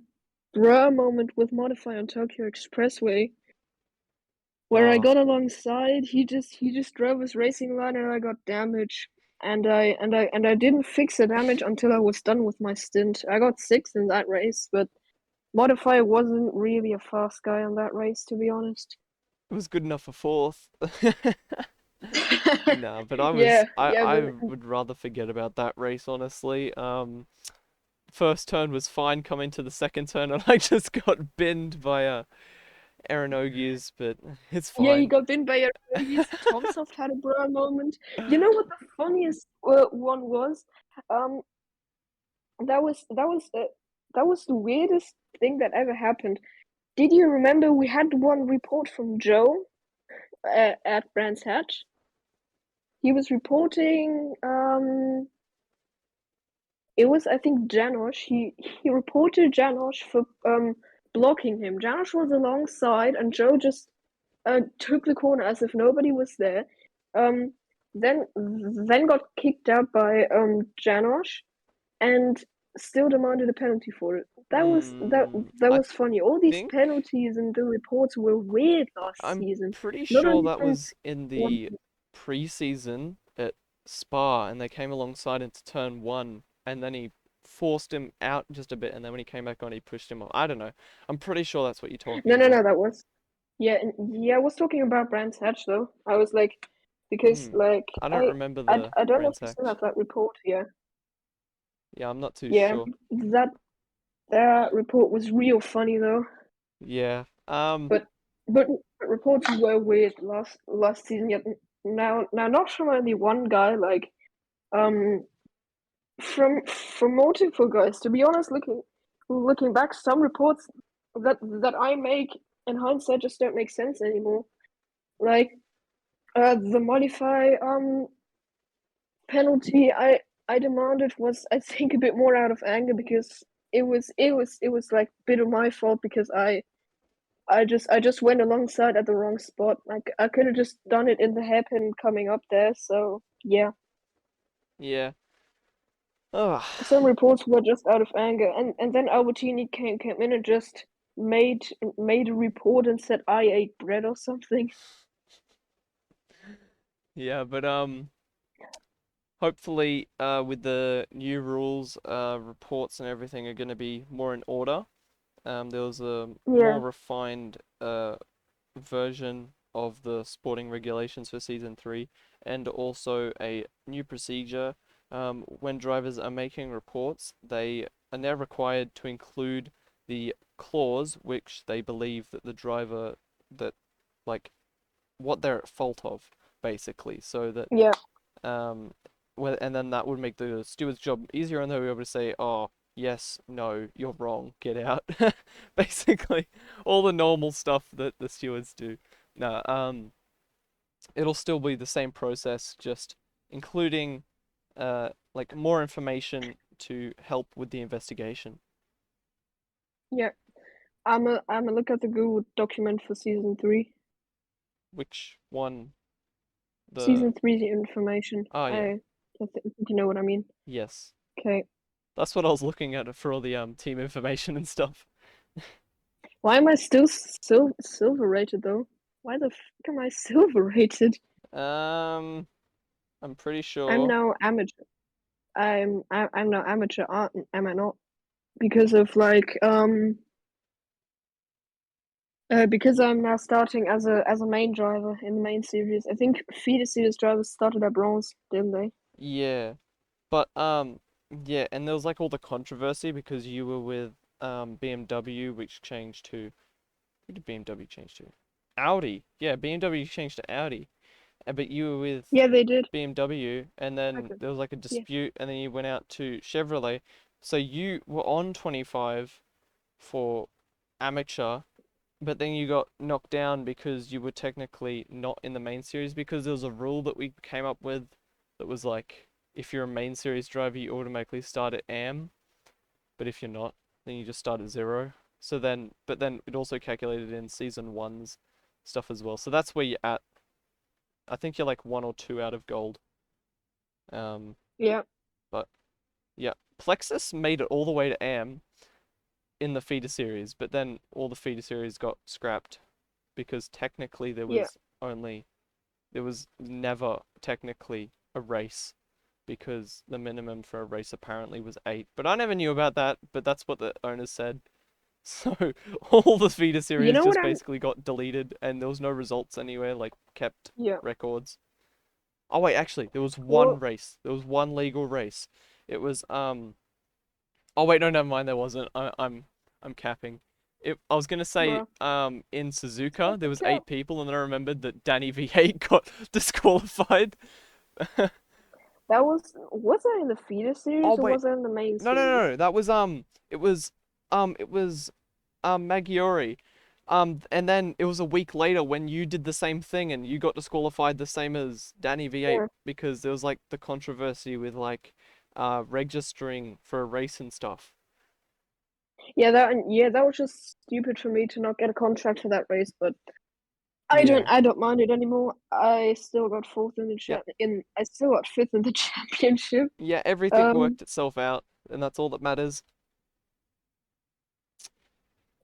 bruh moment with modify on Tokyo Expressway where I Oh, got alongside. He just drove his racing line and I got damage. And I didn't fix the damage until I was done with my stint. I got sixth in that race, but Modify wasn't really a fast guy on that race, to be honest. it was good enough for fourth. Nah, but I was Yeah, I yeah, I but would rather forget about that race honestly. First turn was fine. Coming to the second turn, and I just got binned by Aaron Ogies, but it's yeah, he fine. got binned by a release. Tomsoft had a bra moment. You know what the funniest one was? Um, that was the weirdest thing that ever happened. Did you remember we had one report from Joe at Brands Hatch? He was reporting. It was I think Janosch. He reported Janosch for blocking him. Janosch was alongside, and Joe just took the corner as if nobody was there. Um, then got kicked out by Janosch, and still demanded a penalty for it. That I was funny. All these think penalties in the reports were weird last I'm season. pretty Not sure only that from was in one. the pre-season at Spa, and they came alongside into turn one, and then he forced him out just a bit, and then when he came back on, he pushed him off. I don't know. I'm pretty sure that's what you're talking No, no, about. no. That was yeah, yeah. I was talking about Brands Hatch though. I was like, because Hmm. like I don't remember I the I don't know if Brands you still Hatch. have that report here. Yeah, I'm not too Yeah, sure. that that report was real funny though. Yeah. But but reports were weird last season. Yet now not from only one guy. Like um from multiple guys. To be honest, looking back, some reports that I make in hindsight just don't make sense anymore. Like the modify penalty I demanded was, I think, a bit more out of anger because it was like a bit of my fault because I just went alongside at the wrong spot. Like I could have just done it in the hairpin coming up there. So yeah, yeah. Oh, some reports were just out of anger, and then Albertini came in and just made made a report and said I ate bread or something. yeah, but hopefully, with the new rules, reports and everything are going to be more in order. There was a Yeah, more refined version of the sporting regulations for season three, and also a new procedure. When drivers are making reports, they are now required to include the clause which they believe that the driver that like what they're at fault of, basically, so that yeah, um, and then that would make the steward's job easier, and they'll be able to say, "Oh, yes, no, you're wrong, get out." Basically, all the normal stuff that the stewards do. No, it'll still be the same process, just including like more information to help with the investigation. yeah. I'm a look at the Google document for season three. Which one? The Season three's information. oh yeah, I think you know what I mean. yes, Okay. that's what I was looking at for all the team information and stuff. Why am I still silver rated though? Why the fuck am I silver rated? Um, I'm pretty I'm sure. now amateur. I'm now amateur, aren't am I not? Because of like because I'm now starting as a main driver in the main series. I think feeder series drivers started at bronze, didn't they? Yeah, but yeah, and there was like all the controversy because you were with BMW, which changed to who did BMW change to? Audi. Yeah, BMW changed to Audi. But you were with Yeah, they did. BMW, and then Okay. there was like a Yeah. dispute, and then you went out to Chevrolet. So you were on 25 for amateur, but then you got knocked down because you were technically not in the main series because there was a rule that we came up with that was like if you're a main series driver, you automatically start at AM, but if you're not, then you just start at zero. So then, but then it also calculated in season one's stuff as well. So that's where you're at. I think you're like one or two out of gold. Um, Yeah. but yeah, Plexus made it all the way to AM in the feeder series, but then all the feeder series got scrapped because technically Yeah. there was never technically a race because the minimum for a race apparently was 8. But I never knew about that, but that's what the owners said. So all the feeder You series know what just I'm basically got deleted and there was no results anywhere, like kept yeah. records. Oh wait, actually, there was one Well, race. There was one legal race. It was oh wait, no, never mind, there wasn't. I'm capping. I was gonna say, bro. in Shut Suzuka there was the eight cap. people, and then I remembered that Danny V8 got disqualified. That was that in the feeder Oh series or wait, was that in the main no, no, no, series? no. That was it was Maggiore. And then it was a week later when you did the same thing and you got disqualified the same as Danny V8 Yeah. because there was like the controversy with like registering for a race and stuff. that was just stupid for me to not get a contract for that race, but Yeah. I don't mind it anymore. I still got fourth in the Yep. I still got fifth in the championship. Yeah, everything Um, worked itself out, and that's all that matters.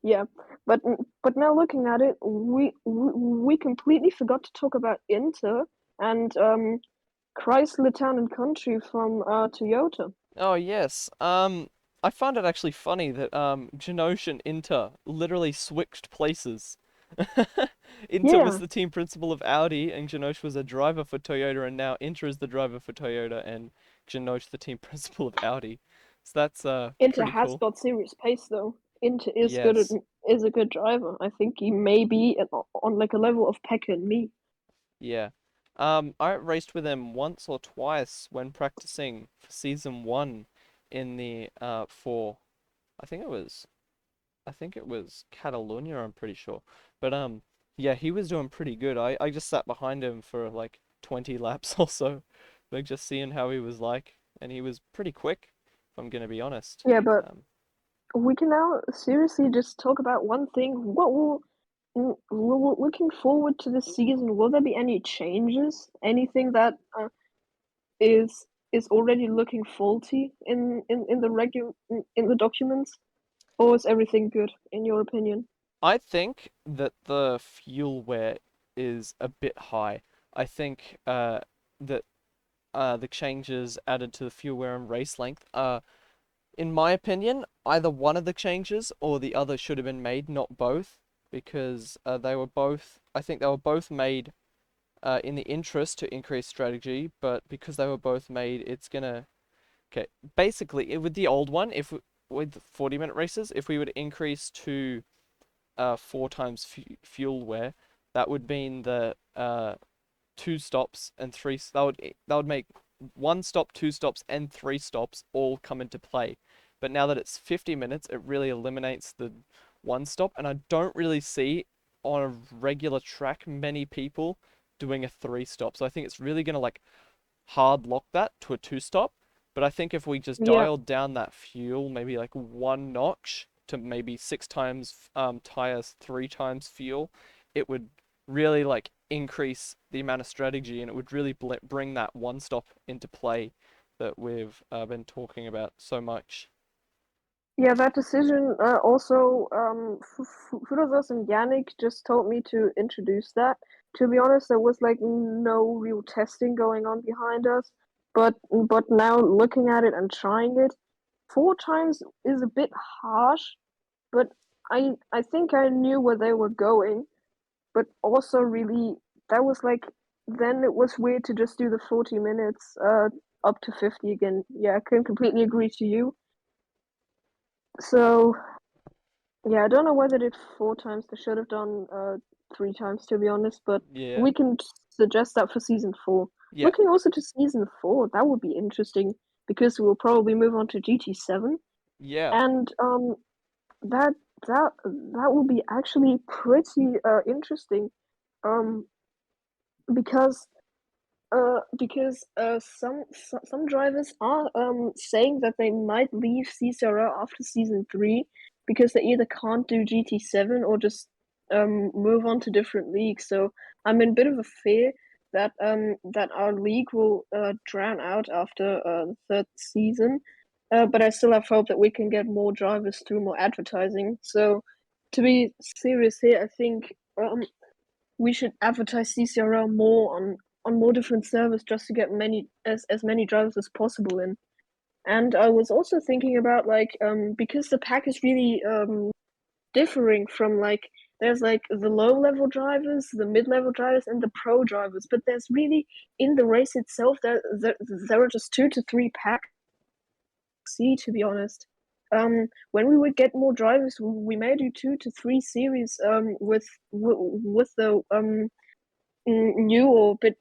yeah, but now looking at it, we completely forgot to talk about Inter and Chrysler Town and Country from Toyota. Oh yes. I find it actually funny that Janosch and Inter literally switched places. Inter was Yeah, the team principal of Audi, and Janosch was a driver for Toyota, and now Inter is the driver for Toyota, and Janosch the team principal of Audi. So that's Inter pretty has cool. got serious pace though. Inter is good at, Yes. is a good driver. I think he may be on like a level of Pekka and me. Yeah. I raced with him once or twice when practicing for season one in the for I think it was I think it was Catalonia, I'm pretty sure. But yeah, he was doing pretty good. I just sat behind him for like 20 laps or so, like just seeing how he was like, and he was pretty quick, if I'm gonna be honest. Yeah, but Um, we can now seriously just talk about one thing. Looking forward to the season, will there be any changes? Anything that is is already looking faulty in the in the documents, or is everything good in your opinion? I think that the fuel wear is a bit high. I think that the changes added to the fuel wear and race length are, in my opinion, either one of the changes or the other should have been made, not both, because they were both, I think they were both made in the interest to increase strategy, but because they were both made, it's gonna, okay, basically, with the old one, if with 40-minute races, if we would increase to four times fuel wear, that would mean the two stops and three. That would make one stop, two stops, and three stops all come into play. But now that it's 50 minutes, it really eliminates the one stop, and I don't really see on a regular track many people doing a three stop. So I think it's really gonna like hard lock that to a two stop. But I think if we just Yeah, dialed down that fuel, maybe like one notch to maybe six times tires, three times fuel, it would really like increase the amount of strategy, and it would really bring that one stop into play that we've been talking about so much. yeah. That decision also Furos and Yannick just told me to introduce that. To be honest, there was like no real testing going on behind us, but now looking at it and trying it, four times is a bit harsh, but I think I knew where they were going, but also really that was like then it was weird to just do the 40 minutes up to 50 again. Yeah, I can completely agree to you. So yeah, I don't know whether they did four times. They should have done three times to be honest, but Yeah, we can suggest that for season four. yeah, Looking also to season four, that would be interesting because we'll probably move on to GT7 yeah. and that that will be actually pretty interesting um because some drivers are saying that they might leave CCRL after season three because they either can't do GT7 or just move on to different leagues. So I'm in a bit of a fear that that our league will drown out after the third season. But I still have hope that we can get more drivers through more advertising. So to be serious here, I think we should advertise CCRL more on more different servers just to get as many drivers as possible in. And I was also thinking about like because the pack is really differing from like there's like the low level drivers, the mid level drivers, and the pro drivers. But there's really in the race itself there are just 2 to 3 packs. See, to be honest, when we would get more drivers, we may do 2 to 3 series with the new or bit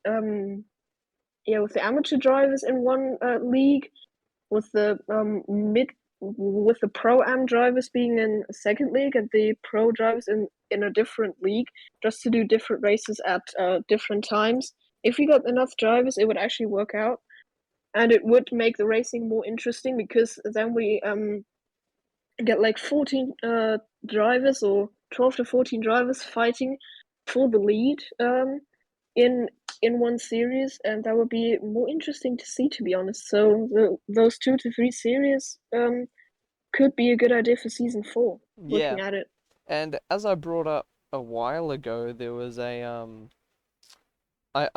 yeah with the amateur drivers in one league with the mid with the pro am drivers being in a second league and the pro drivers in a different league just to do different races at different times. If we got enough drivers it would actually work out and it would make the racing more interesting because then get like 14 drivers or 12 to 14 drivers fighting for the lead in one series, and that would be more interesting to see, to be honest. So those 2 to 3 series could be a good idea for season 4, Yeah, looking at it. and as I brought up a while ago, there was I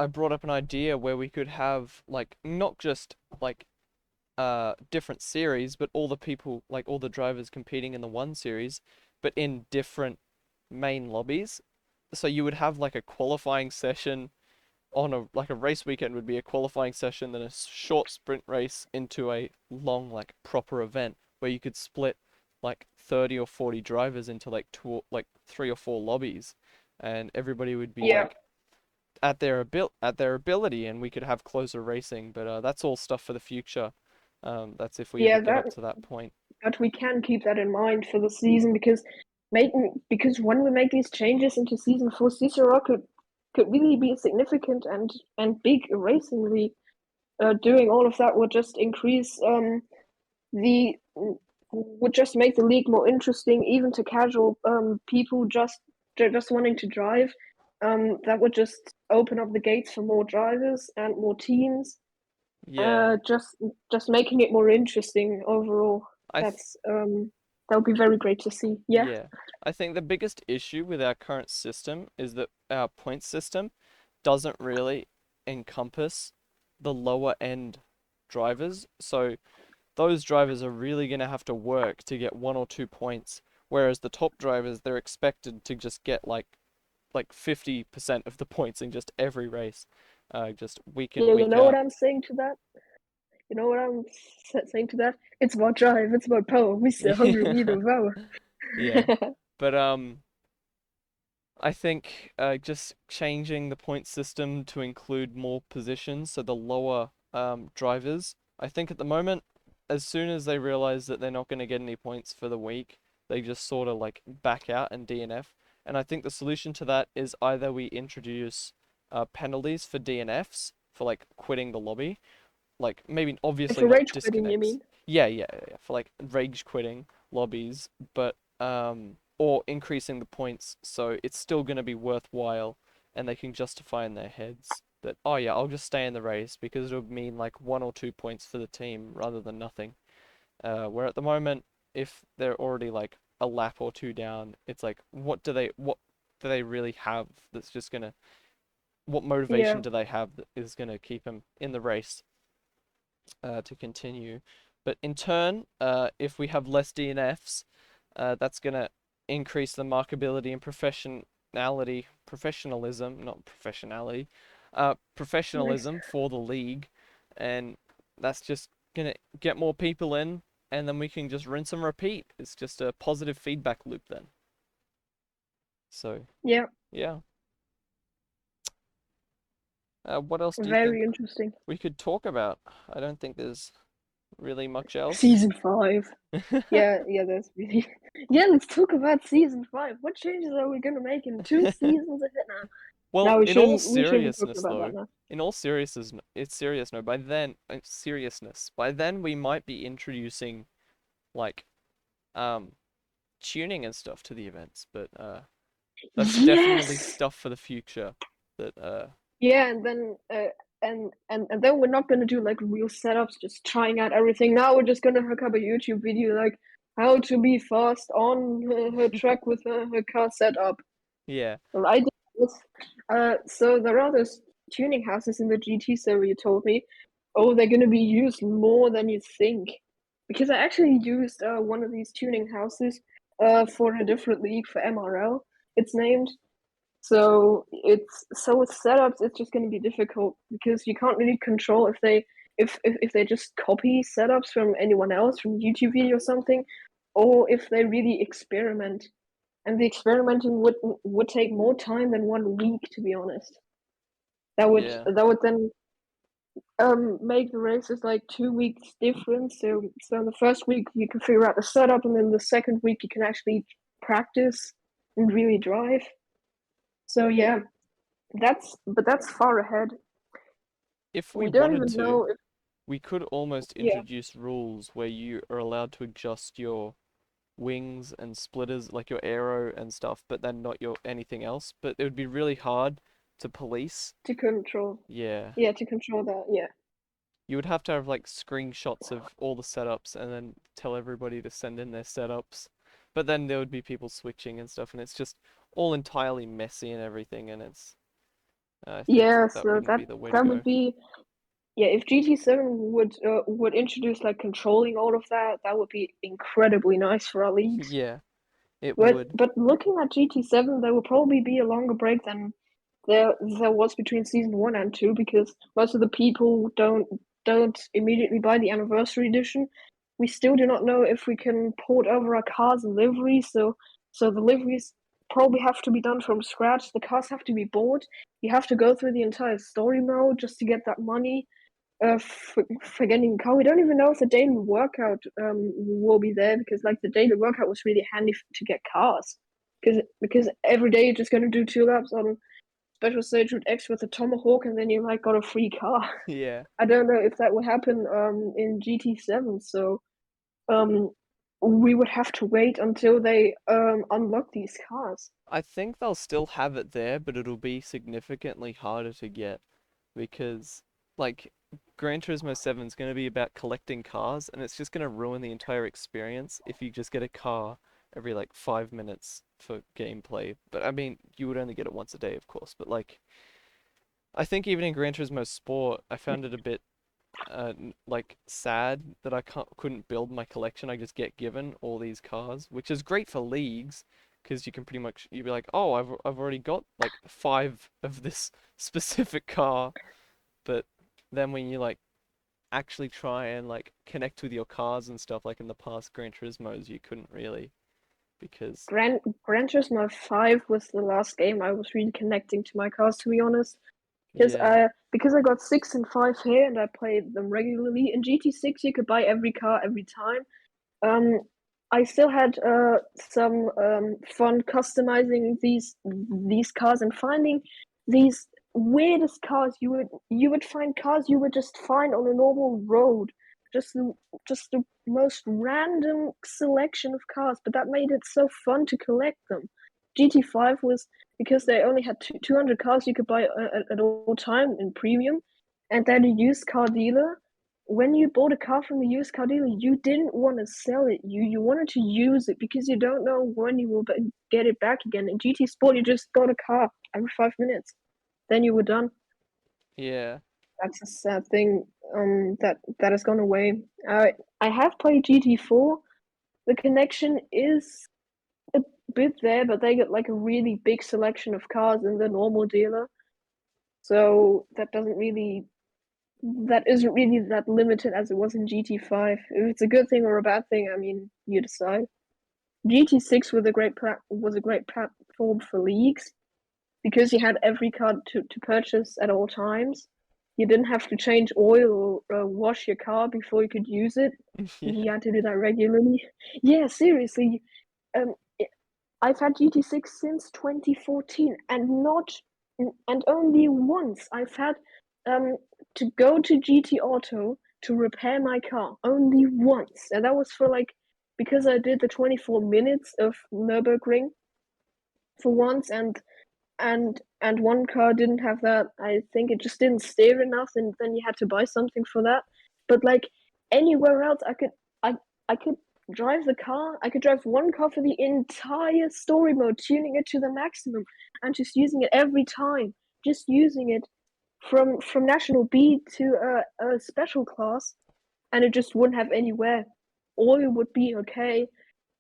brought up an idea where we could have like not just like different series, but all the people, like all the drivers competing in the one series, but in different main lobbies. So you would have like a qualifying session on a like a race weekend would be a qualifying session, then a short sprint race into a long like proper event where you could split like 30 or 40 drivers into like like 3 or 4 lobbies, and everybody would be Yeah, like at their ability, and we could have closer racing. But that's all stuff for the future. That's if we ever yeah, get up to that point. that we can keep that in mind for the season, because when we make these changes into season 4, CCRL could really be significant and big racing league. Doing all of that would just increase the would just make the league more interesting, even to casual people just wanting to drive. That would just open up the gates for more drivers and more teams. Yeah, Just making it more interesting overall. I th That would be very great to see. Yeah, yeah, I think the biggest issue with our current system is that our point system doesn't really encompass the lower end drivers. So those drivers are really going to have to work to get 1 or 2 points, whereas the top drivers, they're expected to just get like 50% of the points in just every race, just week in, yeah. You week know what out. I'm saying to that? You know what I'm saying to that? It's about drive. It's about power. We still hungry. We need Yeah, the power. yeah. But I think just changing the point system to include more positions, so the lower drivers. I think at the moment, as soon as they realize that they're not going to get any points for the week, they just sort of like back out and DNF. And I think the solution to that is either we introduce penalties for DNFs for like quitting the lobby, like maybe obviously For not rage quitting, you disconnects. mean? Yeah, for like rage quitting lobbies, but or increasing the points so it's still going to be worthwhile, and they can justify in their heads that, oh yeah, I'll just stay in the race because it'll mean like 1 or 2 points for the team rather than nothing. Where at the moment, if they're already like a lap or two down, it's like what do they really have that's just gonna what Yeah, motivation do they have that is gonna keep them in the race to continue. But in turn, if we have less DNFs, that's going to increase the markability and professionalism, not professionality, professionalism for the league. And that's just going to get more people in, and then we can just rinse and repeat. It's just a positive feedback loop then. So, yeah. yeah. What else do you Very think interesting. we could talk about? I don't think there's really much else. Season 5. Yeah, yeah, that's really. Yeah, let's talk about season 5. What changes are we gonna make in 2 seasons ahead now? Well, No, we in all shouldn't. We shouldn't be talking seriousness, about that though, now. in all seriousness, it's serious. No, by then, seriousness. By then, we might be introducing like um tuning and stuff to the events, but that's definitely Yes. stuff for the future. That Yeah, and then and then we're not gonna do like real setups, just trying out everything. Now we're just gonna hook up a YouTube video like how to be fast on her track with her car setup. yeah, Right? So there are those tuning houses in the GT server you told me. Oh, they're gonna be used more than you think. Because I actually used one of these tuning houses for a different league for MRL. It's named. So with setups, it's just gonna be difficult because you can't really control if they just copy setups from anyone else from YouTube video or something, or if they really experiment, and the experimenting would take more time than 1 week, to be honest. yeah, That would then make the races like 2 weeks different. So in the first week you can figure out the setup, and then the second week you can actually practice and really drive. So yeah, that's far ahead. if we We don't wanted even to, know if. we could almost Yeah, introduce rules where you are allowed to adjust your wings and splitters, like your aero and stuff, but then not your anything else. But it would be really hard to police. To control. Yeah. Yeah, to control that. Yeah. You would have to have like screenshots of all the setups and then tell everybody to send in their setups. But then there would be people switching and stuff, and it's just all entirely messy and everything, and I think Yeah, that so wouldn't be the way to that would go. be yeah, if GT7 would introduce like controlling all of that, that would be incredibly nice for our leagues. Yeah, it But would. but looking at GT7, there will probably be a longer break than there was between season 1 and 2 because most of the people don't immediately buy the anniversary edition. We still do not know if we can port over our cars and liveries, so the liveries probably have to be done from scratch. The cars have to be bought. You have to go through the entire story mode just to get that money. For getting a car, we don't even know if the daily workout will be there because like the daily workout was really handy to get cars because every day you're just going to do 2 laps on special stage route X with a tomahawk, and then you like got a free car. Yeah. I don't know if that will happen in GT7, so um we would have to wait until they unlock these cars. I think they'll still have it there, but it'll be significantly harder to get because, like, Gran Turismo 7 is going to be about collecting cars, and it's just going to ruin the entire experience if you just get a car every like 5 minutes for gameplay. But I mean, you would only get it once a day, of course. But like, I think even in Gran Turismo Sport, I found it a bit like sad that I couldn't build my collection. I just get given all these cars, which is great for leagues because you can pretty much you'd be like, oh, I've already got like 5 of this specific car, but then when you like actually try and like connect with your cars and stuff, like in the past Gran Turismos, you couldn't really because Gran Turismo 5 was the last game I was really connecting to my cars, to be honest. yeah, Because I got 6 and 5 here and I played them regularly. In GT6, you could buy every car every time. Um, I still had some fun customizing these cars and finding these weirdest cars. You would find cars you would just find on a normal road, just the just the most random selection of cars. But that made it so fun to collect them. GT5 was because they only had 200 cars you could buy at all time in premium, and then a used car dealer when you bought a car from the used car dealer, you didn't want to sell it. You wanted to use it because you don't know when you will get it back again. In GT Sport, you just got a car every 5 minutes, then you were done. yeah, That's a sad thing. That has gone away. I have played GT4. The connection is a bit there, but they get like a really big selection of cars in the normal dealer, so that isn't really that limited as it was in GT5. If it's a good thing or a bad thing, I mean, you decide. GT6 was a great platform for leagues because you had every car to purchase at all times. You didn't have to change oil or wash your car before you could use it. yeah, You had to do that regularly. Yeah, seriously. Um, I've had GT6 since 2014, and only once I've had um to go to GT Auto to repair my car. Only once, and that was for like because I did the 24 minutes of Nürburgring for once, and one car didn't have that. I think it just didn't steer enough, and then you had to buy something for that. But like anywhere else, I could drive the car. I could drive one car for the entire story mode, tuning it to the maximum, and just using it every time. Just using it from National B to a special class, and it just wouldn't have any wear. Oil would be okay.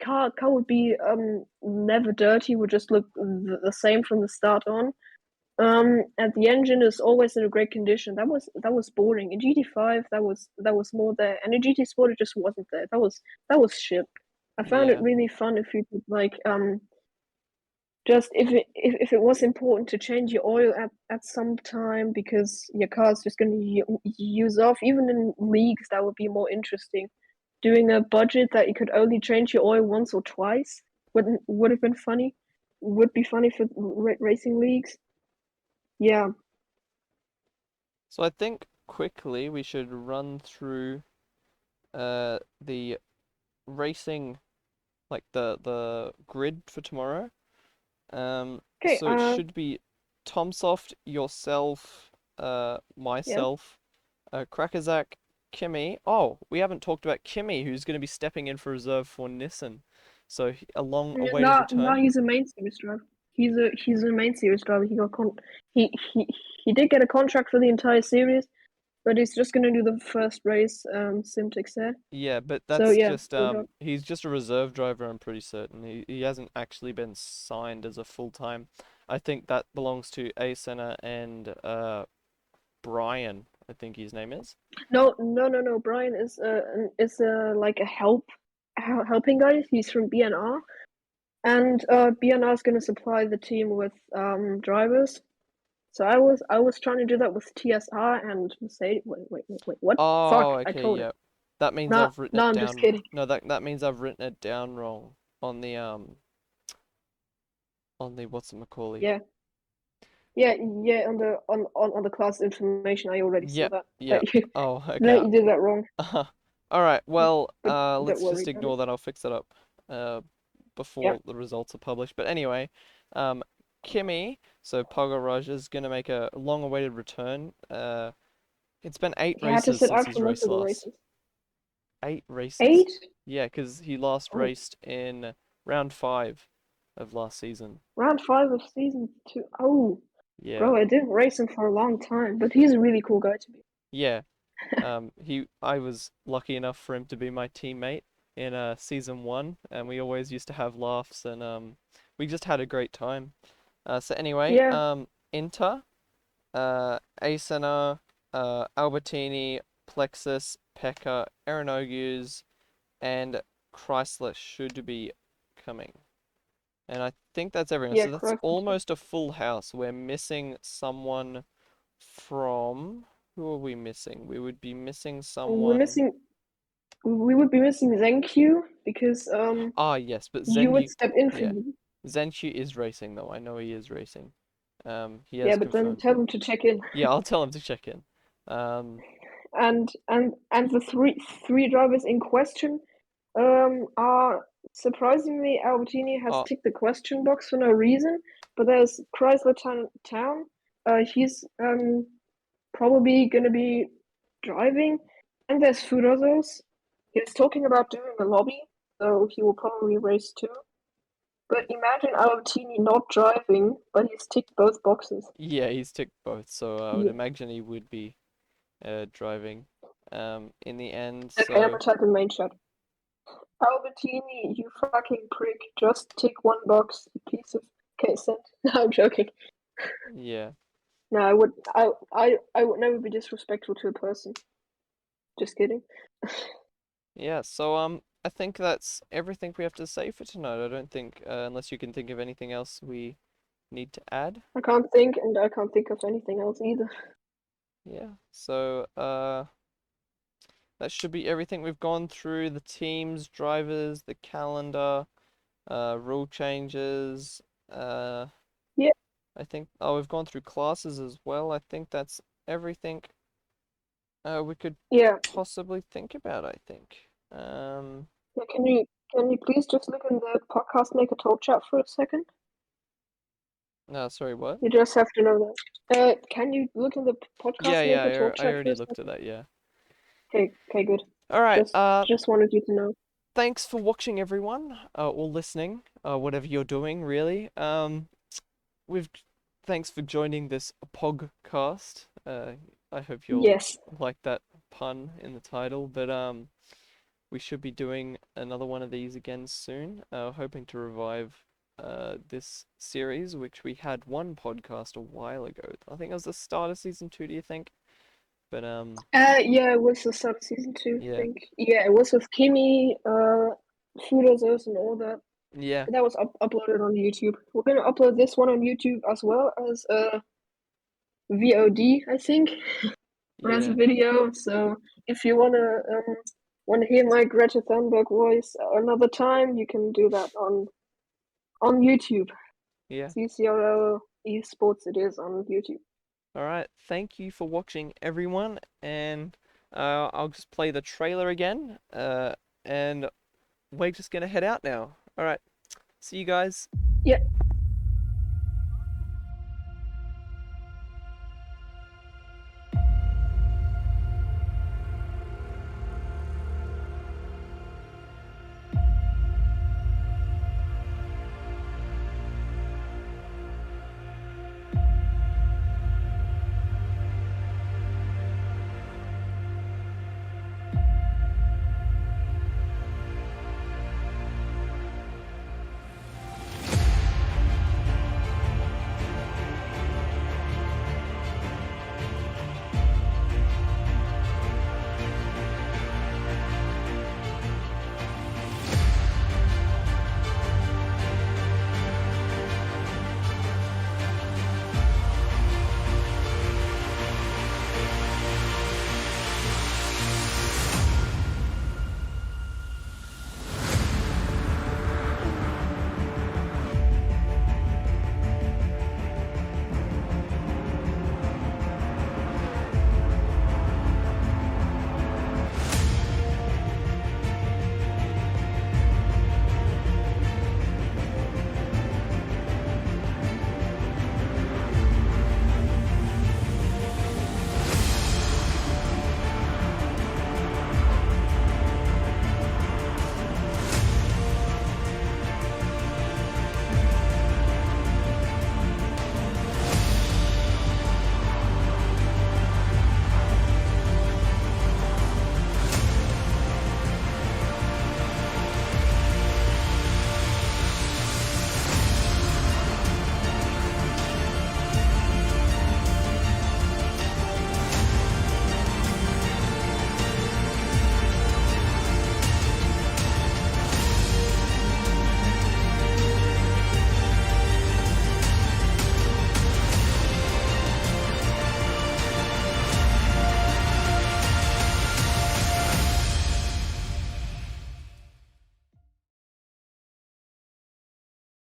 Car would be never dirty. Would just look the same from the start on. And the engine is always in a great condition. That was boring. In GT5, that was more there, and in GT Sport it just wasn't there. That was shit. I found it yeah. really fun if you could like just if it was important to change your oil at some time because your car's just going to use off. Even in leagues, that would be more interesting. Doing a budget that you could only change your oil once or twice would have been funny. Would be funny for racing leagues. Yeah. So I think quickly we should run through the racing like the grid for tomorrow. Okay. So it should be Tomsoft, yourself, Yeah. myself, Crackerzak, Kimmy. Oh, we haven't talked about Kimmy, who's going to be stepping in for reserve for Nissan. So a long-awaited Now return. he's a main series driver. He's a main series driver. He he did get a contract for the entire series, but he's just gonna do the first race. Simtek said. Yeah, but So that's yeah, just good job. he's just a reserve driver, I'm pretty certain. He hasn't actually been signed as a full-time. I think that belongs to Asena and Brian, I think his name is. No. Brian is like a helping guy. He's from BNR, and BNR is gonna supply the team with drivers. So I was trying to do that with TSR and Mercedes. Wait. What? Oh, Fuck! I okay, told it. yeah. That means Nah, I've written nah. it I'm just down. kidding. No, that means I've written it down wrong on the whatchamacallit. Yeah. Yeah. On the class information, I already saw Yep, that yep. you Oh, that okay. you did that wrong. All right. Well, But don't let's worry just about it. ignore that. I'll fix it up Yeah. before the results are published. But anyway, um, Kimmy, so Pogo is gonna make a long-awaited return. It's been eight He had to races sit since out he's for most raced of the last. races. 8 races? 8? Yeah, 'cause he last Oh, raced in round 5 of last season. round 5 of season 2. Oh, Yeah. bro, I didn't race him for a long time, but he's a really cool guy to be. Yeah. I was lucky enough for him to be my teammate in season 1, and we always used to have laughs, and we just had a great time. So anyway, Yeah, Inter, Asena, Albertini, Plexus, Pekka, Aeronogus, and Chrysler should be coming. And I think that's everyone. yeah, So that's correct. almost a full house. We're missing someone from. Who are we missing? We would be missing We're someone. missing. We would be missing Zenkyu because Ah, yes, but you would Zenyu. step in for Yeah, him. Zenchu is racing though. I know he is racing. He Yeah, has but then confirmed. tell him to check in. Yeah, I'll tell him to check in. Um, And the three drivers in question are surprisingly Albertini has oh, ticked the question box for no reason, but there's Chrysler Town. He's probably gonna be driving, and there's Furozos. He's talking about doing a lobby, so he will probably race too. But imagine Albertini not driving, but he's ticked both boxes. yeah, he's ticked both, so I would Yeah. imagine he would be driving. In the end, Okay, I'm so gonna type in main chat. Albertini, you fucking prick. Just tick one box, you piece of. Okay, sent. No, I'm joking. yeah. No, I would never be disrespectful to a person. Just kidding. Yeah, so I think that's everything we have to say for tonight. I don't think, unless you can think of anything else we need to add. I can't think, and I can't think of anything else either. Yeah, so that should be everything. We've gone through the teams, drivers, the calendar, rule changes. Uh, Yeah, I think, oh, we've gone through classes as well. I think that's everything we could yeah. possibly think about, I think. Yeah, can you please just look in the podcast maker talk chat for a second? No, sorry, what? You just have to know that. Can you look in the Yeah, podcast yeah, maker talk I chat for already a looked at second? that, yeah. Okay, good. All right, Just wanted you to know. thanks for watching, everyone, or listening, whatever you're doing, really. We've thanks for joining this Pogcast. I hope you'll Yes. like that pun in the title, but we should be doing another one of these again soon. Hoping to revive this series, which we had one podcast a while ago. I think it was the start of season 2. Do you think? But Yeah, it was the start of season 2, I yeah, think. Yeah, it was with Kimi, Fudozos and all that. yeah, That was uploaded on YouTube. We're gonna upload this one on YouTube as well as VOD, I think, or as a yeah, video. So if you wanna hear my Greta Thunberg voice another time, you can do that on YouTube. yeah. CCRL Esports it is on YouTube. All right. Thank you for watching, everyone, and I'll just play the trailer again. And we're just gonna head out now. All right, see you guys. Yeah.